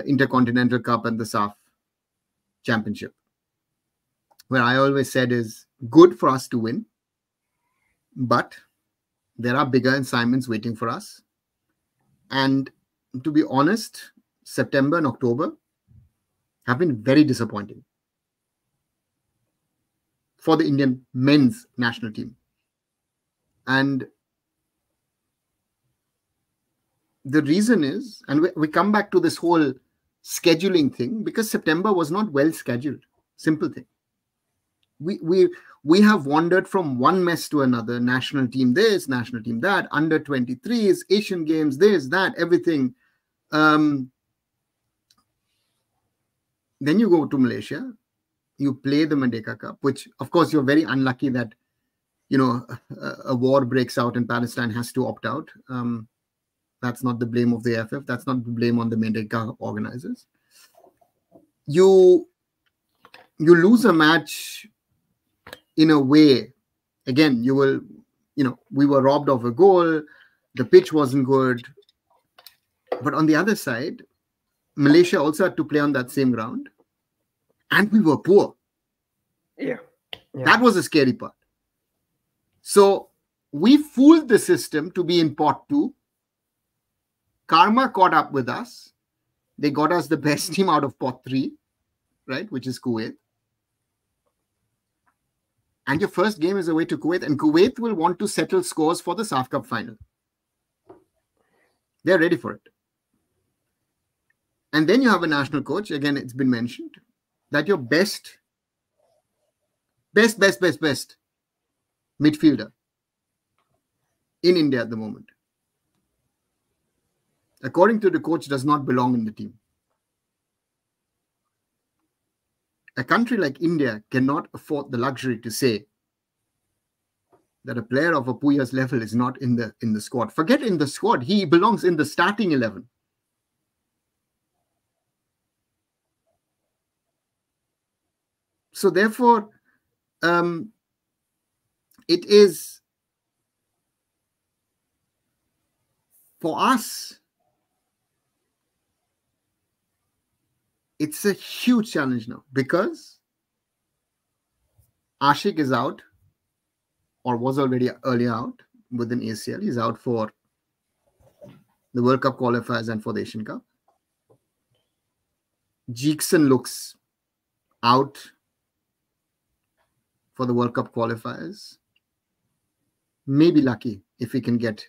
Intercontinental Cup and the SAF Championship. Where I always said is good for us to win, but there are bigger assignments waiting for us. And to be honest, September and October have been very disappointing for the Indian men's national team. And the reason is, and we come back to this whole scheduling thing, because September was not well scheduled. Simple thing. We have wandered from one mess to another. National team this, national team that, under 23s, Asian Games, this, that, everything. Then you go to Malaysia, you play the Merdeka Cup, which of course you're very unlucky that a war breaks out and Palestine has to opt out. That's not the blame of the AFF. That's not the blame on the Merdeka organizers. You lose a match in a way. Again, we were robbed of a goal. The pitch wasn't good. But on the other side, Malaysia also had to play on that same ground. And we were poor. Yeah. That was the scary part. So we fooled the system to be in pot 2. Karma caught up with us. They got us the best team out of pot 3, right, which is Kuwait. And your first game is away to Kuwait, and Kuwait will want to settle scores for the SAF Cup final. They're ready for it. And then you have a national coach, again, it's been mentioned, that your best midfielder in India at the moment, according to the coach, does not belong in the team. A country like India cannot afford the luxury to say that a player of Apuya's level is not in the squad. Forget in the squad, he belongs in the starting 11. So therefore, it is for us, it's a huge challenge now because Ashik is out, or was already earlier out with an ACL. He's out for the World Cup qualifiers and for the Asian Cup. Jeekson looks out for the World Cup qualifiers. Maybe lucky if he can get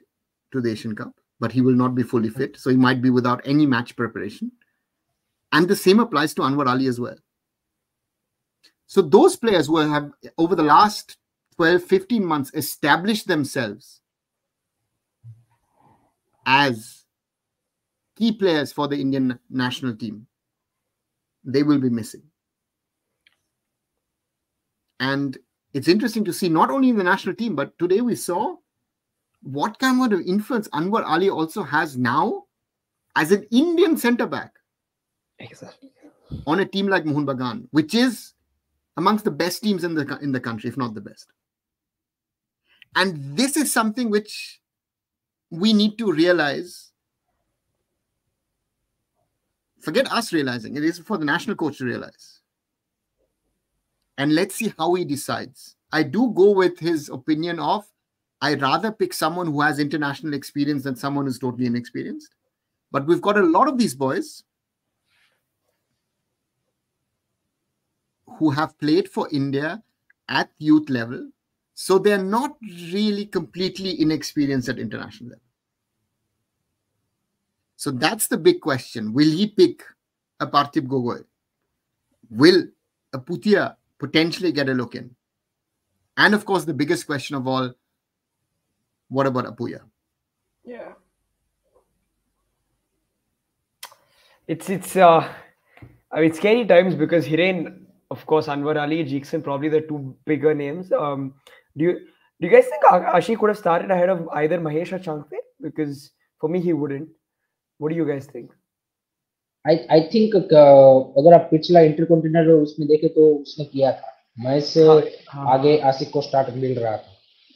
to the Asian Cup, but he will not be fully fit. So he might be without any match preparation. And the same applies to Anwar Ali as well. So those players who have, over the last 12, 15 months, established themselves as key players for the Indian national team, they will be missing. And it's interesting to see not only in the national team, but today we saw what kind of influence Anwar Ali also has now as an Indian centre-back. Exactly. On a team like Mohun Bagan, which is amongst the best teams in the country, if not the best. And this is something which we need to realize. Forget us realizing. It is for the national coach to realize. And let's see how he decides. I do go with his opinion of, I'd rather pick someone who has international experience than someone who's totally inexperienced. But we've got a lot of these boys who have played for India at youth level. So they're not really completely inexperienced at international level. So that's the big question. Will he pick a Parthiv Gogoi? Will a Bhutia potentially get a look in? And of course, the biggest question of all, what about Apuya? Yeah. It's scary times because Hiren, of course, Anwar Ali, Jeekson, probably the two bigger names. Do you guys think Ashik could have started ahead of either Mahesh or Changte? Because for me, he wouldn't. What do you guys think? I think अगर आप पिछला intercontinental उसमें देखे तो उसने किया था, महेश से आगे आसिक को स्टार्ट मिल रहा था.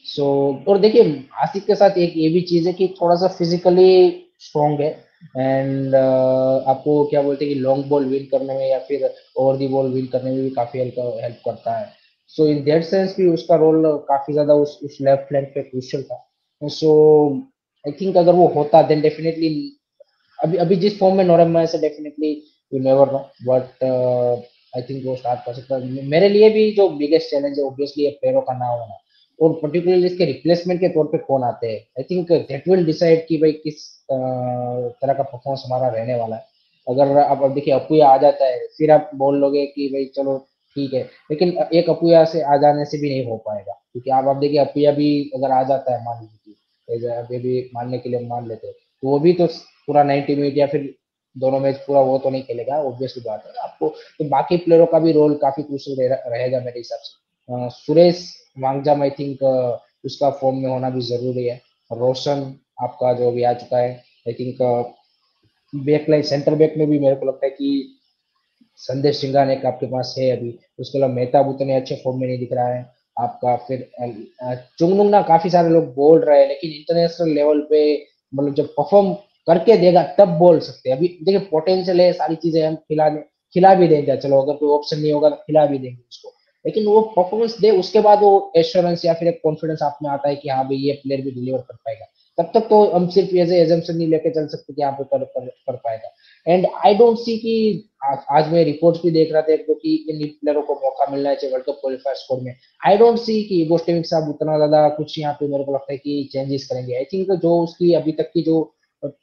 सो और देखिए आसिक के साथ एक ये भी चीज है कि थोड़ा सा फिजिकली स्ट्रॉन्ग है एंड आपको क्या बोलते हैं कि लॉन्ग बॉल विन करने में या फिर ओवर दी बॉल विन करने में भी काफी हेल्प करता है. सो इन दैट सेंस भी उसका रोल काफी ज्यादा उस लेफ्ट फ्लैंक पे क्रूशियल था. सो आई थिंक अगर वो होता देन डेफिनेटली अभी जिस फॉर्म में नोरम है definitely you never know, but I think वो स्टार्ट कर सकता है. मेरे लिए भी जो बिगेस्ट चैलेंज है ऑब्वियसली ये प्लेयरों का नाम होना और पर्टिकुलरली इसके रिप्लेसमेंट के तौर पे कौन आते हैं. I think that will decide कि भाई किस तरह का परफॉर्मेंस हमारा रहने वाला है. अगर आप अब देखिए अपुया आ जाता है फिर आप बोल लोगे कि भाई चलो ठीक है, लेकिन एक अपुया से आ जाने से भी नहीं हो पाएगा क्योंकि आप देखिए अपुया भी अगर आ जाता है मान लीजिए अभी भी मानने के लिए मान लेते तो वो भी तो पूरा 90 मिनट या फिर दोनों मैच पूरा वो तो नहीं खेलेगा, ऑब्वियसली बात है आपको. तो बाकी प्लेयरों का भी रोल काफी क्रूशियल रहेगा मेरे हिसाब से. सुरेश वांगजाम आई थिंक उसका फॉर्म में होना भी जरूरी है. रोशन आपका जो भी आ चुका है, I think back line centre back में भी मेरे को लगता है कि संदेश सिंघान एक आपके पास है अभी. उसके अलावा मेहताब उतने अच्छे फॉर्म में नहीं दिख रहा है आपका. फिर चुंगनुंग ना काफी सारे लोग बोल रहे हैं लेकिन इंटरनेशनल लेवल पे मतलब जब परफॉर्म करके देगा तब बोल सकते हैं. अभी देखिए पोटेंशियल है, सारी चीजें हम खिला भी देंगे, चलो अगर कोई ऑप्शन नहीं होगा तो खिला भी देंगे उसको, लेकिन वो परफॉर्मेंस दे उसके बाद वो एश्योरेंस या फिर एक कॉन्फिडेंस आप में आता है कि हाँ भाई ये प्लेयर भी डिलीवर कर पाएगा. तब तक तो हम सिर्फ ऐसे एजम्पशन नहीं लेके चल सकते कि यहाँ पे कर पाएगा. एंड आई डोंट सी कि आज मैं रिपोर्ट्स भी देख रहा था तो कि इन प्लेयरों को मौका मिलना चाहिए वर्ल्ड कप क्वालिफायर स्कोर में. आई डोंट सी कि बोस्टेविक साहब उतना ज्यादा कुछ यहाँ पे मेरे को लगता है कि चेंजेस करेंगे. आई थिंक जो उसकी अभी तक की जो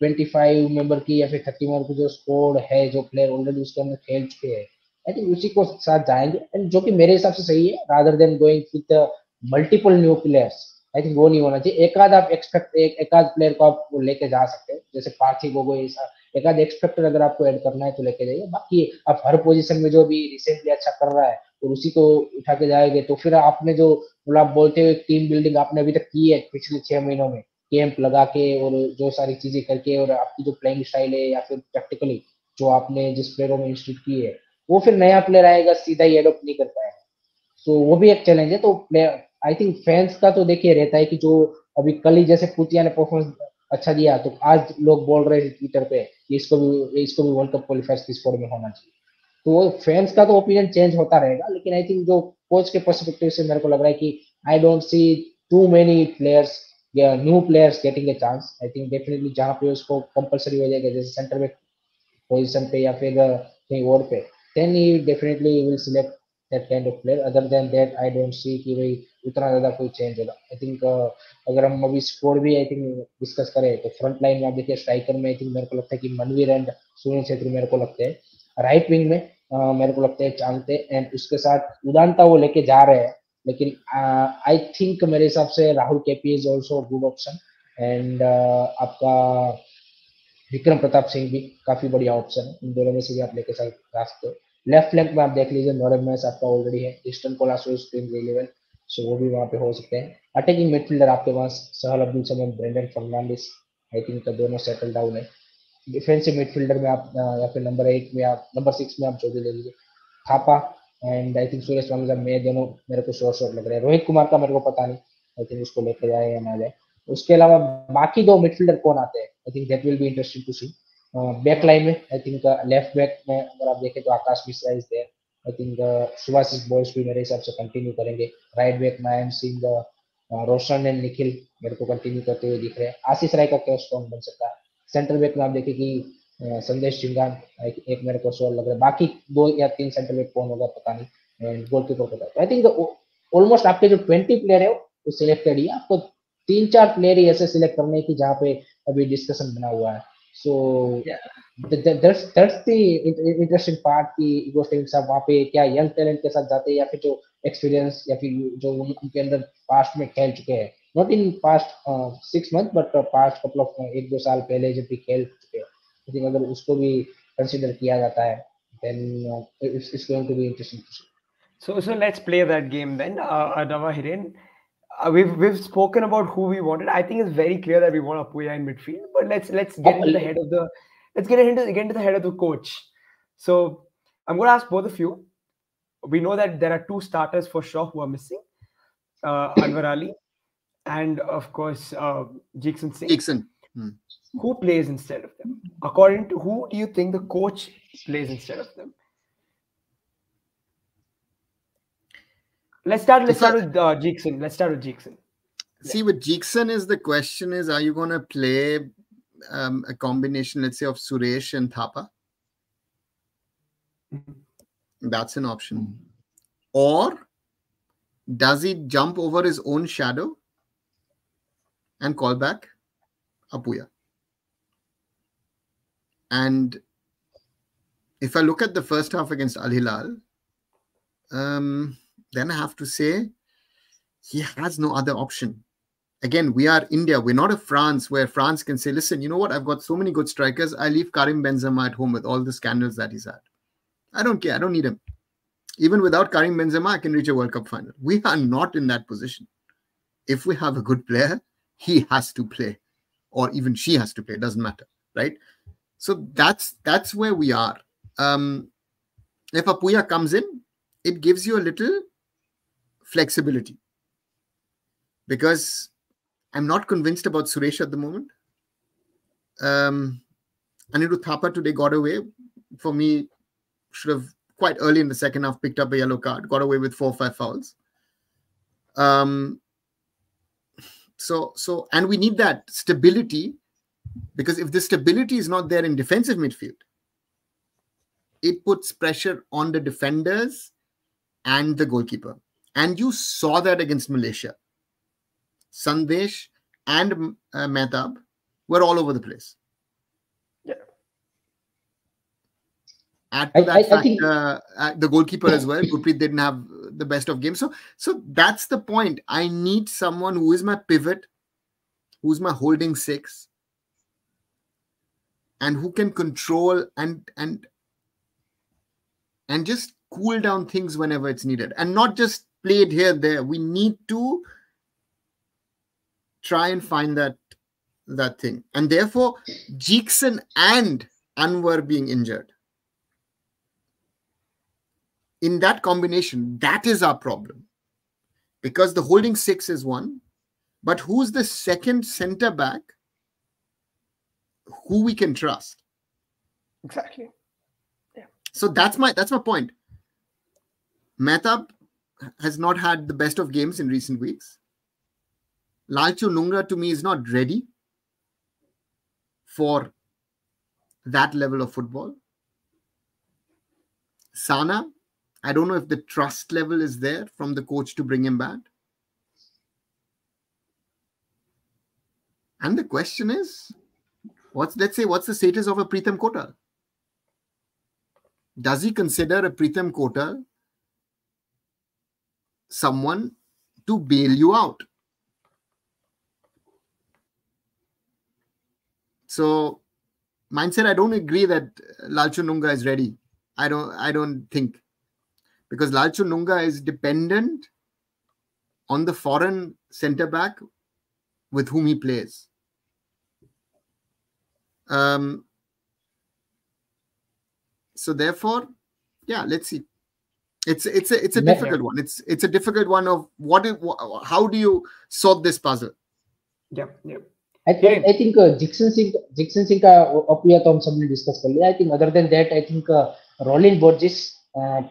25 मेंबर की या फिर 30 मेंबर की जो स्क्वाड है, जो प्लेयर ऑलरेडी उसके अंदर खेल चुके हैं, आई थिंक उसी को साथ जाएंगे एंड जो कि मेरे हिसाब से सही है rather than going with multiple new players. I think वो नहीं होना चाहिए। एक आध आप एक आध प्लेयर को आप लेके जा सकते हैं, जैसे पार्थिव गोगोई ऐसा एक आध एक्सपेक्टर अगर आपको ऐड करना है तो लेके जाइए। बाकी आप हर पोजीशन में जो भी रिसेंटली अच्छा कर रहा है और उसी को उठा के जाएंगे तो फिर आपने जो मतलब आप बोलते हुए टीम बिल्डिंग आपने अभी तक की है पिछले 6 महीनों में, कैंप लगा के और जो सारी चीजें करके, और आपकी जो प्लेइंग स्टाइल है या फिर प्रैक्टिकली जो आपने जिस प्लेयरों में इंस्टीट्यूट की है, वो फिर नया प्लेयर आएगा सीधा ही एडोप्ट नहीं कर पाएगा। तो वो भी एक चैलेंज है। तो प्लेयर आई थिंक फैंस का तो देखिए रहता है कि जो अभी कल ही जैसे पुतिया ने परफॉर्मेंस अच्छा दिया तो आज लोग बोल रहे हैं ट्विटर पे कि इसको भी वर्ल्ड कप क्वालिफायर की स्क्वाड में होना चाहिए। तो वो फैंस का तो ओपिनियन चेंज होता रहेगा, लेकिन आई थिंक जो कोच के पर्सपेक्टिव से मेरे को लग रहा है कि I don't see too many players या new players getting a chance. I think definitely जहाँ पे उसको कंपलसरी हो जाएगा जैसे सेंटर बैक पोजीशन पे या फिर कहीं और पे, then he definitely will select that kind of player. Other than that I don't see कि भाई उतना ज्यादा कोई चेंज होगा। आई थिंक अगर हम अभी स्कोर भी आई थिंक डिस्कस करें तो फ्रंट लाइन में आप देखिए स्ट्राइकर में आई थिंक मेरे को लगता है कि मनवीर एंड सुनील छेत्री मेरे को लगते हैं। राइट विंग में मेरे को लगता है चांगते एंड उसके साथ उदानता वो लेके जा रहे हैं, लेकिन आई थिंक मेरे हिसाब से Rahul KP is also good option. And आपका विक्रम प्रताप सिंह भी काफी बढ़िया ऑप्शन है। इन दोनों में से भी आप लेके जा सकते हो। लेफ्ट फ्लैंक में आप देख लीजिए नॉर्डन मैच आपका ऑलरेडी है, ईस्टर्न कोलासोस टीम रिलेवेंट, सो वो भी वहाँ पे हो सकते हैं। अटैकिंग मिडफील्डर आपके पास सहल अब्दुल समद, ब्रेंडन फर्नांडिस, आई थिंक दोनों सेटल डाउन है। डिफेंसिव मिडफील्डर में आप या फिर नंबर 8 में आप नंबर 6 में आप जो भी ले लीजिए Thapa and I think Suresh रमजा में दोनों मेरे को शॉर्ट लग रहे हैं। रोहित कुमार का मेरे को पता नहीं, आई थिंक उसको लेके जाए या ना जाए। उसके अलावा बाकी दो मिडफील्डर कौन आते हैं I think that will be interesting to see. Back line में आई थिंक लेफ्ट बैक में अगर आप देखें तो Akash Mishra is there. I think Subhasish Bose भी मेरे हिसाब से कंटिन्यू करेंगे। राइट बैक में I am seeing Roshan and Nikhil मेरे को कंटिन्यू करते हुए दिख रहे हैं। आशीष राय का क्या स्ट्रॉन्ग बन सकता है। सेंटर बैक में आप देखें कि संदेश चिंगान एक मेरे को श्योर लग रहा है, बाकी 2 या 3 सेंटर बैक कौन होगा पता नहीं, एंड गोलकीपर पता है। आई थिंक ऑलमोस्ट आपके जो 20 प्लेयर है वो सिलेक्टेड ही, आपको 3-4 प्लेयर ही ऐसे सिलेक्ट करने की जहाँ पे अभी डिस्कशन बना हुआ है। So that's the interesting part कि ईगो स्टिंग्स साहब वहाँ पे क्या यंग टैलेंट के साथ जाते हैं या फिर जो एक्सपीरियंस या फिर जो उनके अंदर पास्ट में खेल चुके हैं, not in past 6 month but past couple of 1-2 साल पहले जब भी खेल चुके हैं। आई थिंक अगर उसको भी कंसिडर किया जाता है then it's going to be interesting to see. So let's play that game then. Adava Hiren, we've spoken about who we wanted. I think it's very clear that we want Apuya in midfield, but let's get into the head of the get into the head of the coach. So I'm going to ask both of you. We know that there are 2 starters for sure who are missing, Anwar Ali and of course Jackson Singh. Jackson. Who plays instead of them? According to who do you think the coach plays instead of them? Let's start with Jackson. Let's start with Jackson. See, with Jackson is the question is, are you going to play a combination, let's say, of Suresh and Thapa? That's an option. Or does he jump over his own shadow and call back Apuya? And if I look at the first half against Al Hilal, then I have to say he has no other option. Again, we are India. We're not a France where France can say, listen, you know what? I've got so many good strikers. I leave Karim Benzema at home with all the scandals that he's had. I don't care. I don't need him. Even without Karim Benzema, I can reach a World Cup final. We are not in that position. If we have a good player, he has to play. Or even she has to play. It doesn't matter, right? So that's where we are. If Apuya comes in, it gives you a little flexibility. Because I'm not convinced about Suresh at the moment. Anirudh Thapa today got away. For me, should have quite early in the second half picked up a yellow card, got away with 4 or 5 fouls. So and we need that stability, because if the stability is not there in defensive midfield, it puts pressure on the defenders and the goalkeeper. And you saw that against Malaysia. Sandesh and Mehtab were all over the place. Yeah. Add to that I think fact, the goalkeeper as well. Gurpreet didn't have the best of games. So that's the point. I need someone who is my pivot, who's my holding six, and who can control and just cool down things whenever it's needed, and not just play it here and there. We need to try and find that thing. And therefore, Jeekson and Anwar being injured, in that combination, that is our problem. Because the holding six is one, but who's the second center back who we can trust? Exactly. Yeah. So that's my point. Mehtab has not had the best of games in recent weeks. Lalchu Nungra to me is not ready for that level of football. Sana, I don't know if the trust level is there from the coach to bring him back. And the question is, what's the status of a Pritham Kotal? Does he consider a Pritham Kotal someone to bail you out? So, mindset, I don't agree that Lalchu Nunga is ready. I don't think. Because Lalchu Nunga is dependent on the foreign centre-back with whom he plays. So therefore, yeah, let's see. It's a difficult one. It's a difficult one of how do you solve this puzzle? Yeah. I think Jeekson Singh का अपुया तो हम सबने discuss कर लिया. I think other than that, I think Rollin Borges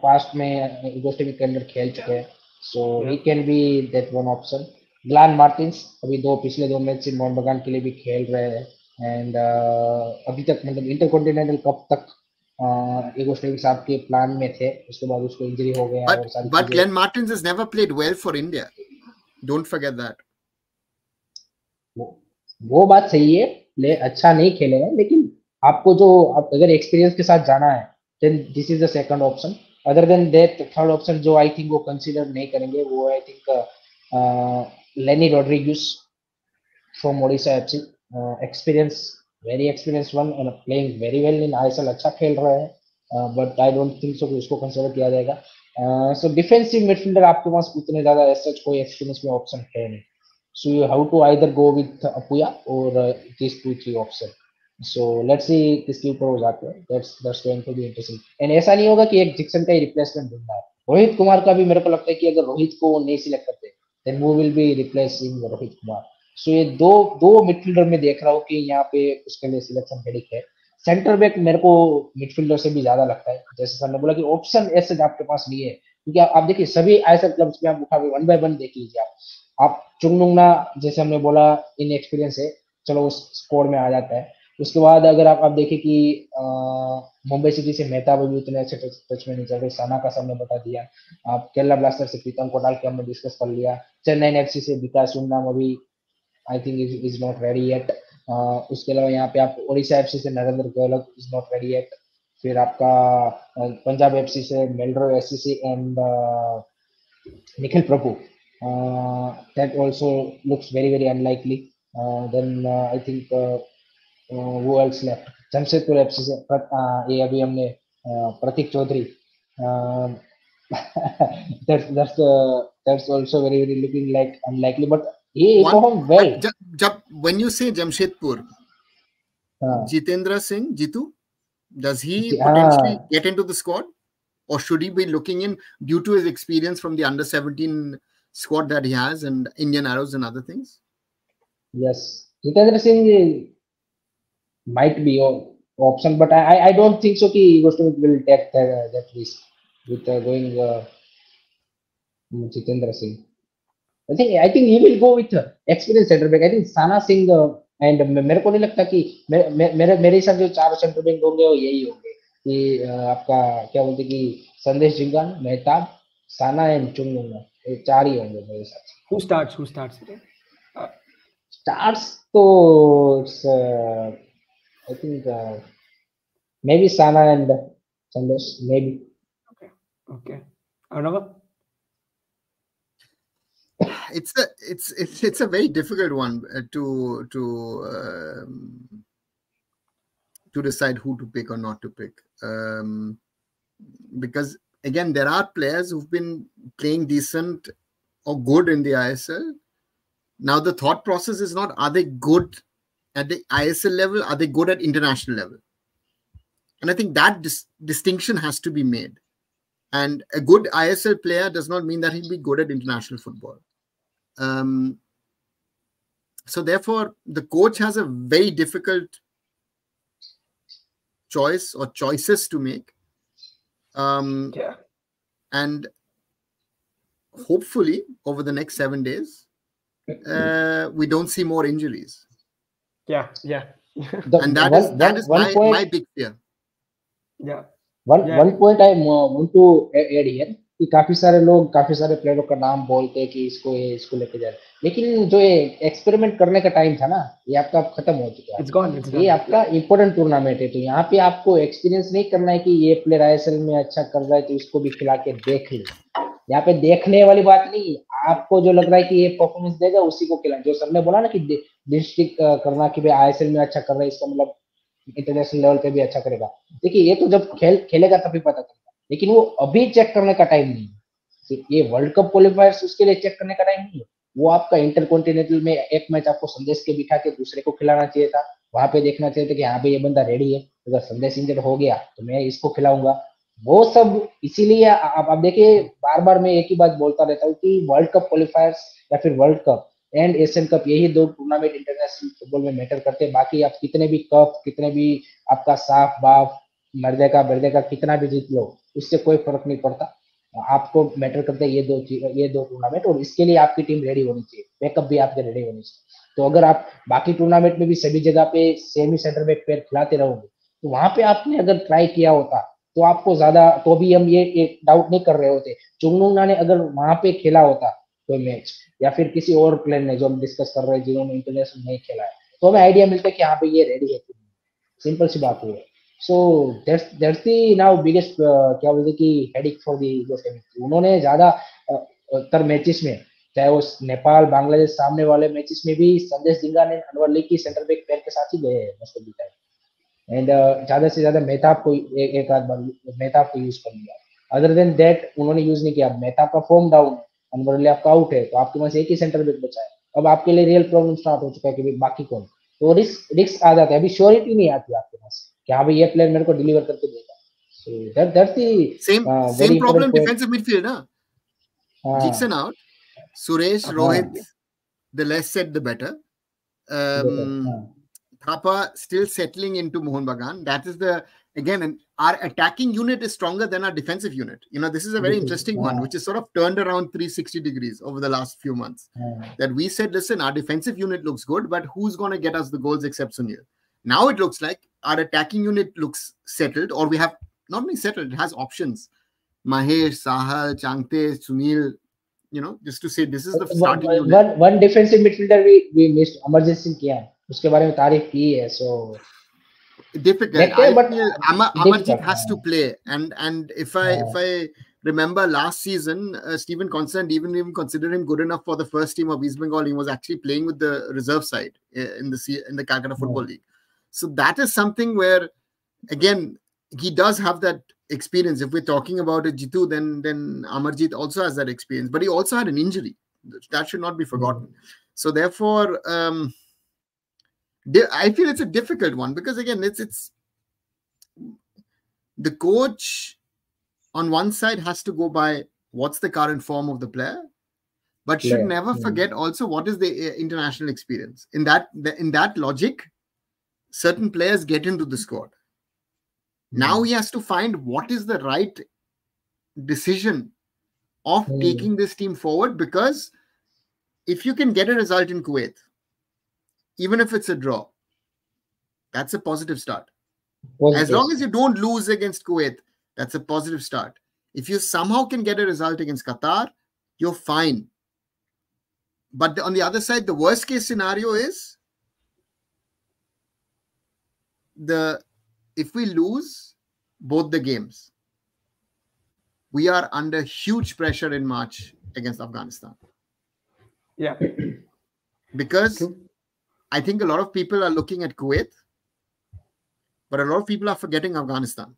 past में Yugoslav के अंदर खेल चुके हैं, so he can be that one option. Glenn Martins अभी पिछले 2 मैच से मोहनबगान के लिए भी खेल रहे हैं, and अभी तक मतलब इंटरकॉन्टिनेंटल कप तक Yugoslav साहब के प्लान में थे, उसके बाद उसको इंजरी हो गया. But Glenn Martins has never played well for India. Don't forget that. वो बात सही है, अच्छा नहीं खेले हैं, लेकिन आपको जो अगर एक्सपीरियंस के साथ जाना है, then this is the second option. Other than that, third option जो I think वो कंसीडर नहीं करेंगे, वो I think Lenny Rodriguez from Odisha FC, very experienced one and playing very well in ISL, अच्छा खेल रहा है, but I don't think so कि उसको कंसीडर किया जाएगा. So defensive midfielder आपके पास उतने ज्यादा as such कोई एक्सपीरियंस में ऑप्शन है नहीं. So you have to either go with Apuya or these 2-3 options. So let's see किसके ऊपर हो जाते हैं. That's going to be interesting. And ऐसा नहीं होगा कि एक जिक्सन का ही रिप्लेसमेंट ढूंढना है. रोहित कुमार का भी मेरे को लगता है कि अगर रोहित को नहीं सिलेक्ट करते, then we will be replacing Rohit Kumar. So ये दो मिडफील्डर में देख रहा हूँ कि यहाँ पे उसके लिए सिलेक्शन हेडिक है. सेंटर बैक मेरे को मिडफील्डर से भी ज्यादा लगता है, जैसे सर ने बोला कि ऑप्शन ऐसे आपके पास नहीं है, क्योंकि आप देखिए सभी ऐसे क्लब्स में आप उठा के 1 by 1 देख लीजिए. आप चुंगनुंगना जैसे हमने बोला इन एक्सपीरियंस है, चलो उस स्कोर में आ जाता है. उसके बाद अगर आप देखें कि मुंबई सिटी से मेहताब भी उतने अच्छे टच में नहीं चल रहे, साना का सबने बता दिया. आप केरला ब्लास्टर से प्रीतम कोटाल के हमने डिस्कस कर लिया. चेन्नई एफसी से विकास सुन्नाम अभी I think is not ready yet. उसके अलावा यहाँ पे आप ओडिशा एफसी से Narender Gahlot is not ready yet. फिर आपका पंजाब एफसी से Melroy Assisi and Nikhil Prabhu, that also looks very unlikely. Then I think who else left? Jamshedpur FC से ये अभी हमने प्रतीक Chaudhary, that's also very looking like unlikely, but he performed well. When you say Jamshedpur, Jitendra Singh, Jitu, does he potentially get into the squad, or should he be looking in due to his experience from the under-17 squad that he has and Indian Arrows and other things? Yes, Jitendra Singh might be an option, but I don't think so. He will take that risk with going Jitendra Singh. I think he will go with experienced center back. I think Sana Singh and मेरे को नहीं लगता कि मेरे हिसाब से 4 centre back होंगे और यही होंगे कि आपका क्या बोलते कि संदेश जिंगान, मेहताब, साना एंड चुंगनुंगा, ये 4 ही होंगे मेरे हिसाब से. Who starts? Starts तो I think maybe Sana Sundays, maybe. Okay. Arnava? It's a very difficult one to decide who to pick or not to pick, because again there are players who've been playing decent or good in the ISL. Now the thought process is not, are they good at the ISL level, are they good at international level? And I think that distinction has to be made. And a good ISL player does not mean that he'll be good at international football. So therefore, the coach has a very difficult choice or choices to make. And hopefully, over the next 7 days, we don't see more injuries. Yeah. And that is my big fear. Yeah. One point I want to add here कि काफी सारे प्लेयरों का नाम बोलते हैं कि इसको लेके जा रहे, लेकिन जो ये एक्सपेरिमेंट करने का टाइम था ना, ये आपका खत्म हो चुका है। ये आपका इम्पोर्टेंट टूर्नामेंट है, तो यहाँ पे आपको एक्सपीरियंस नहीं करना है कि ये प्लेयर आईएसएल में अच्छा कर रहा है तो इसको भी खिला के देख ले। यहाँ पे देखने वाली बात नहीं, आपको जो लग रहा है कि ये परफॉर्मेंस देगा उसी को खिलाएं। जो सबने बोला ना कि डिस्ट्रिक्ट करना कि भाई आईएसएल में अच्छा कर रहा है, इसका मतलब इंटरनेशनल लेवल पे भी अच्छा करेगा। देखिए ये तो जब खेलेगा तभी पता चलेगा, लेकिन वो अभी चेक करने का टाइम नहीं है। ये वर्ल्ड कप क्वालिफायर्स उसके लिए चेक करने का टाइम नहीं है। वो आपका इंटरकॉन्टिनेंटल में एक मैच आपको संदेश के बिठा के दूसरे को खिलाना चाहिए था। वहां पे देखना चाहिए था कि हाँ भाई ये बंदा रेडी है, अगर संदेश इंजर्ड हो गया तो मैं इसको खिलाऊंगा। वो सब इसीलिए आप देखिए बार बार मैं एक ही बात बोलता रहता हूँ कि वर्ल्ड कप क्वालिफायर्स या फिर world cup and Asian cup, यही दो टूर्नामेंट इंटरनेशनल फुटबॉल में मैटर करते हैं। बाकी आप कितने भी कप, कितने भी आपका साफ बाफ मर्दे का कितना भी जीत लो, उससे कोई फर्क नहीं पड़ता। आपको मैटर करते हैं ये दो टूर्नामेंट, और इसके लिए आपकी टीम रेडी होनी चाहिए, बैकअप भी आपके रेडी होनी चाहिए। तो अगर आप बाकी टूर्नामेंट में भी सभी जगह पे सेमी सेंटर बैक पेयर खिलाते रहोगे, तो वहां पे आपने अगर ट्राई किया होता तो आपको ज्यादा, तो भी हम ये डाउट नहीं कर रहे होते। चुंगनुंगना ने अगर वहां पे खेला होता कोई मैच, या फिर किसी और प्लेयर ने जो हम डिस्कस कर रहे हैं जिन्होंने इंटरनेशनल नहीं खेला है, तो हमें आइडिया मिलता है कि हाँ भाई ये रेडी है। सिंपल सी बात है। So that's the now biggest क्या बोलते कि हेडिक फॉर दी। उन्होंने ज्यादा तर मैचेस में, चाहे वो नेपाल बांग्लादेश सामने वाले मैचेस में भी संदेश जिंगा ने अनवर लीग की सेंटर बैक पैर के साथ ही गए most of the time. And ज्यादा से ज्यादा मेहताब को एक आध बार मेहताब को यूज कर लिया। अदर देन दैट उन्होंने यूज नहीं किया। मेहताब का फॉर्म डाउन है, अनवर अली आपका आउट है, तो आपके पास एक ही सेंटर बैक बचा है। अब आपके लिए रियल प्रॉब्लम स्टार्ट हो चुका है कि बाकी कौन, तो रिस्क आ जाता है। अभी श्योरिटी नहीं आती आपके पास कि हाँ भाई ये प्लेयर मेरे को डिलीवर करके देगा। So that's the same problem defensive midfield, na? Jigson out, Suresh, Rohit, the less said the better. Thapa still settling into Mohun Bagan. That is again, our attacking unit is stronger than our defensive unit. You know, this is a very interesting one, which is sort of turned around 360 degrees over the last few months. That we said, listen, our defensive unit looks good, but who's going to get us the goals except Sunil? Now it looks like our attacking unit looks settled, or we have not only settled, it has options. Mahesh, Sahal, Changte, Sunil, you know, just to say this is the starting unit. One defensive midfielder we missed, Amarjit Singh Kian. उसके बारे में तारीफ की है, so difficult. Amarjit has to play, and if I remember last season, Stephen Constant even considered him good enough for the first team of East Bengal. He was actually playing with the reserve side in the Calcutta Football League. So that is something where, again, he does have that experience. If we're talking about it, Jitu, then Amarjit also has that experience, but he also had an injury. That should not be forgotten. So therefore, I feel it's a difficult one because, again, it's the coach on one side has to go by what's the current form of the player, but should never forget also what is the international experience. In that logic, certain players get into the squad. Now he has to find what is the right decision of taking this team forward, because if you can get a result in Kuwait, even if it's a draw, that's a positive start. As long as you don't lose against Kuwait, that's a positive start. If you somehow can get a result against Qatar, you're fine. But on the other side, the worst case scenario is if we lose both the games, we are under huge pressure in March against Afghanistan. Yeah. Because True. I think a lot of people are looking at Kuwait, but a lot of people are forgetting Afghanistan.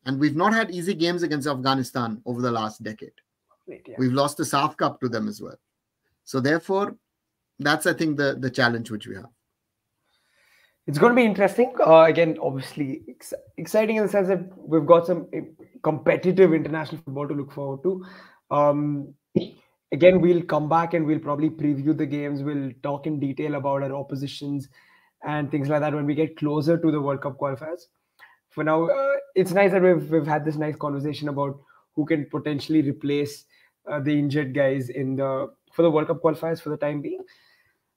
And we've not had easy games against Afghanistan over the last decade. Yeah. We've lost the SAF Cup to them as well. So therefore, that's, I think, the challenge which we have. It's going to be interesting. Again, obviously, exciting in the sense that we've got some competitive international football to look forward to. Again, we'll come back and we'll probably preview the games. We'll talk in detail about our oppositions and things like that when we get closer to the World Cup qualifiers. For now, it's nice that we've had this nice conversation about who can potentially replace the injured guys for the World Cup qualifiers for the time being.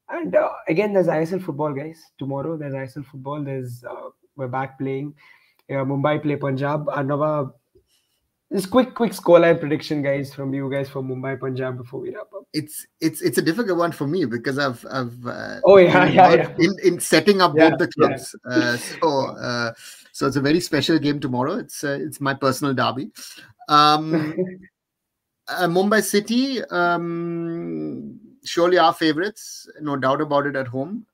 And again, there's ISL football, guys. Tomorrow there's ISL football. We're back playing. Mumbai play Punjab. Arnava, this quick scoreline prediction, guys, from you guys for Mumbai Punjab before we wrap up. It's a difficult one for me because I've in setting up both the clubs. So it's a very special game tomorrow. It's my personal derby. Mumbai City, surely our favorites, no doubt about it at home.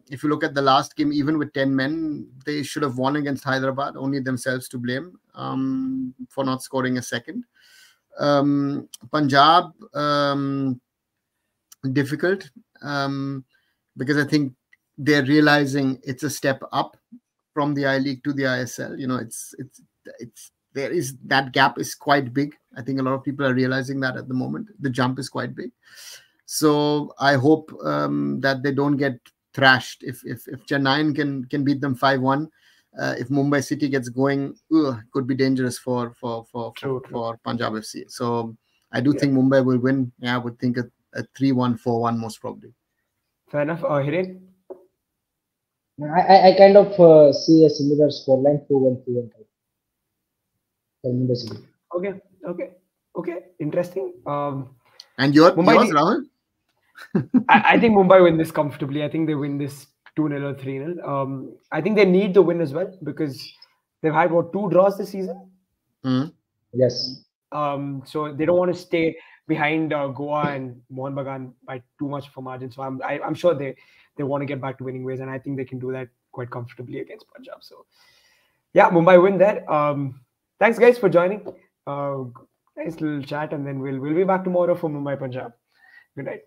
If you look at the last game, even with 10 men, they should have won against Hyderabad, only themselves to blame for not scoring a second. Punjab, difficult because I think they're realizing it's a step up from the I-League to the ISL. You know, that gap is quite big. I think a lot of people are realizing that at the moment. The jump is quite big. So I hope that they don't get thrashed. If Chennai can beat them 5-1, if Mumbai City gets going, could be dangerous for Punjab FC. So I do think Mumbai will win. Yeah, I would think a 3-1, 4-1 most probably. Fair enough. Hiren? I kind of see a similar scoreline, 2-1, 3-1. Okay. Interesting. And yours, Rahul? I think Mumbai win this comfortably. I think they win this 2-0 or 3-0. I think they need the win as well because they've had 2 draws this season. Yes. So they don't want to stay behind Goa and Mohun Bagan by too much of a margin. So I'm sure they want to get back to winning ways, and I think they can do that quite comfortably against Punjab. So yeah, Mumbai win there. Thanks guys for joining. Nice little chat, and then we'll be back tomorrow for Mumbai Punjab. Good night.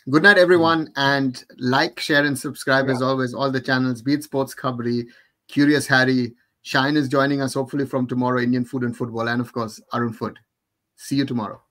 Good night, everyone, and like, share, and subscribe as always. All the channels, be it Sports Khabri, Curious Harry, Shine is joining us hopefully from tomorrow, Indian Food and Football, and of course Arun Foot. See you tomorrow.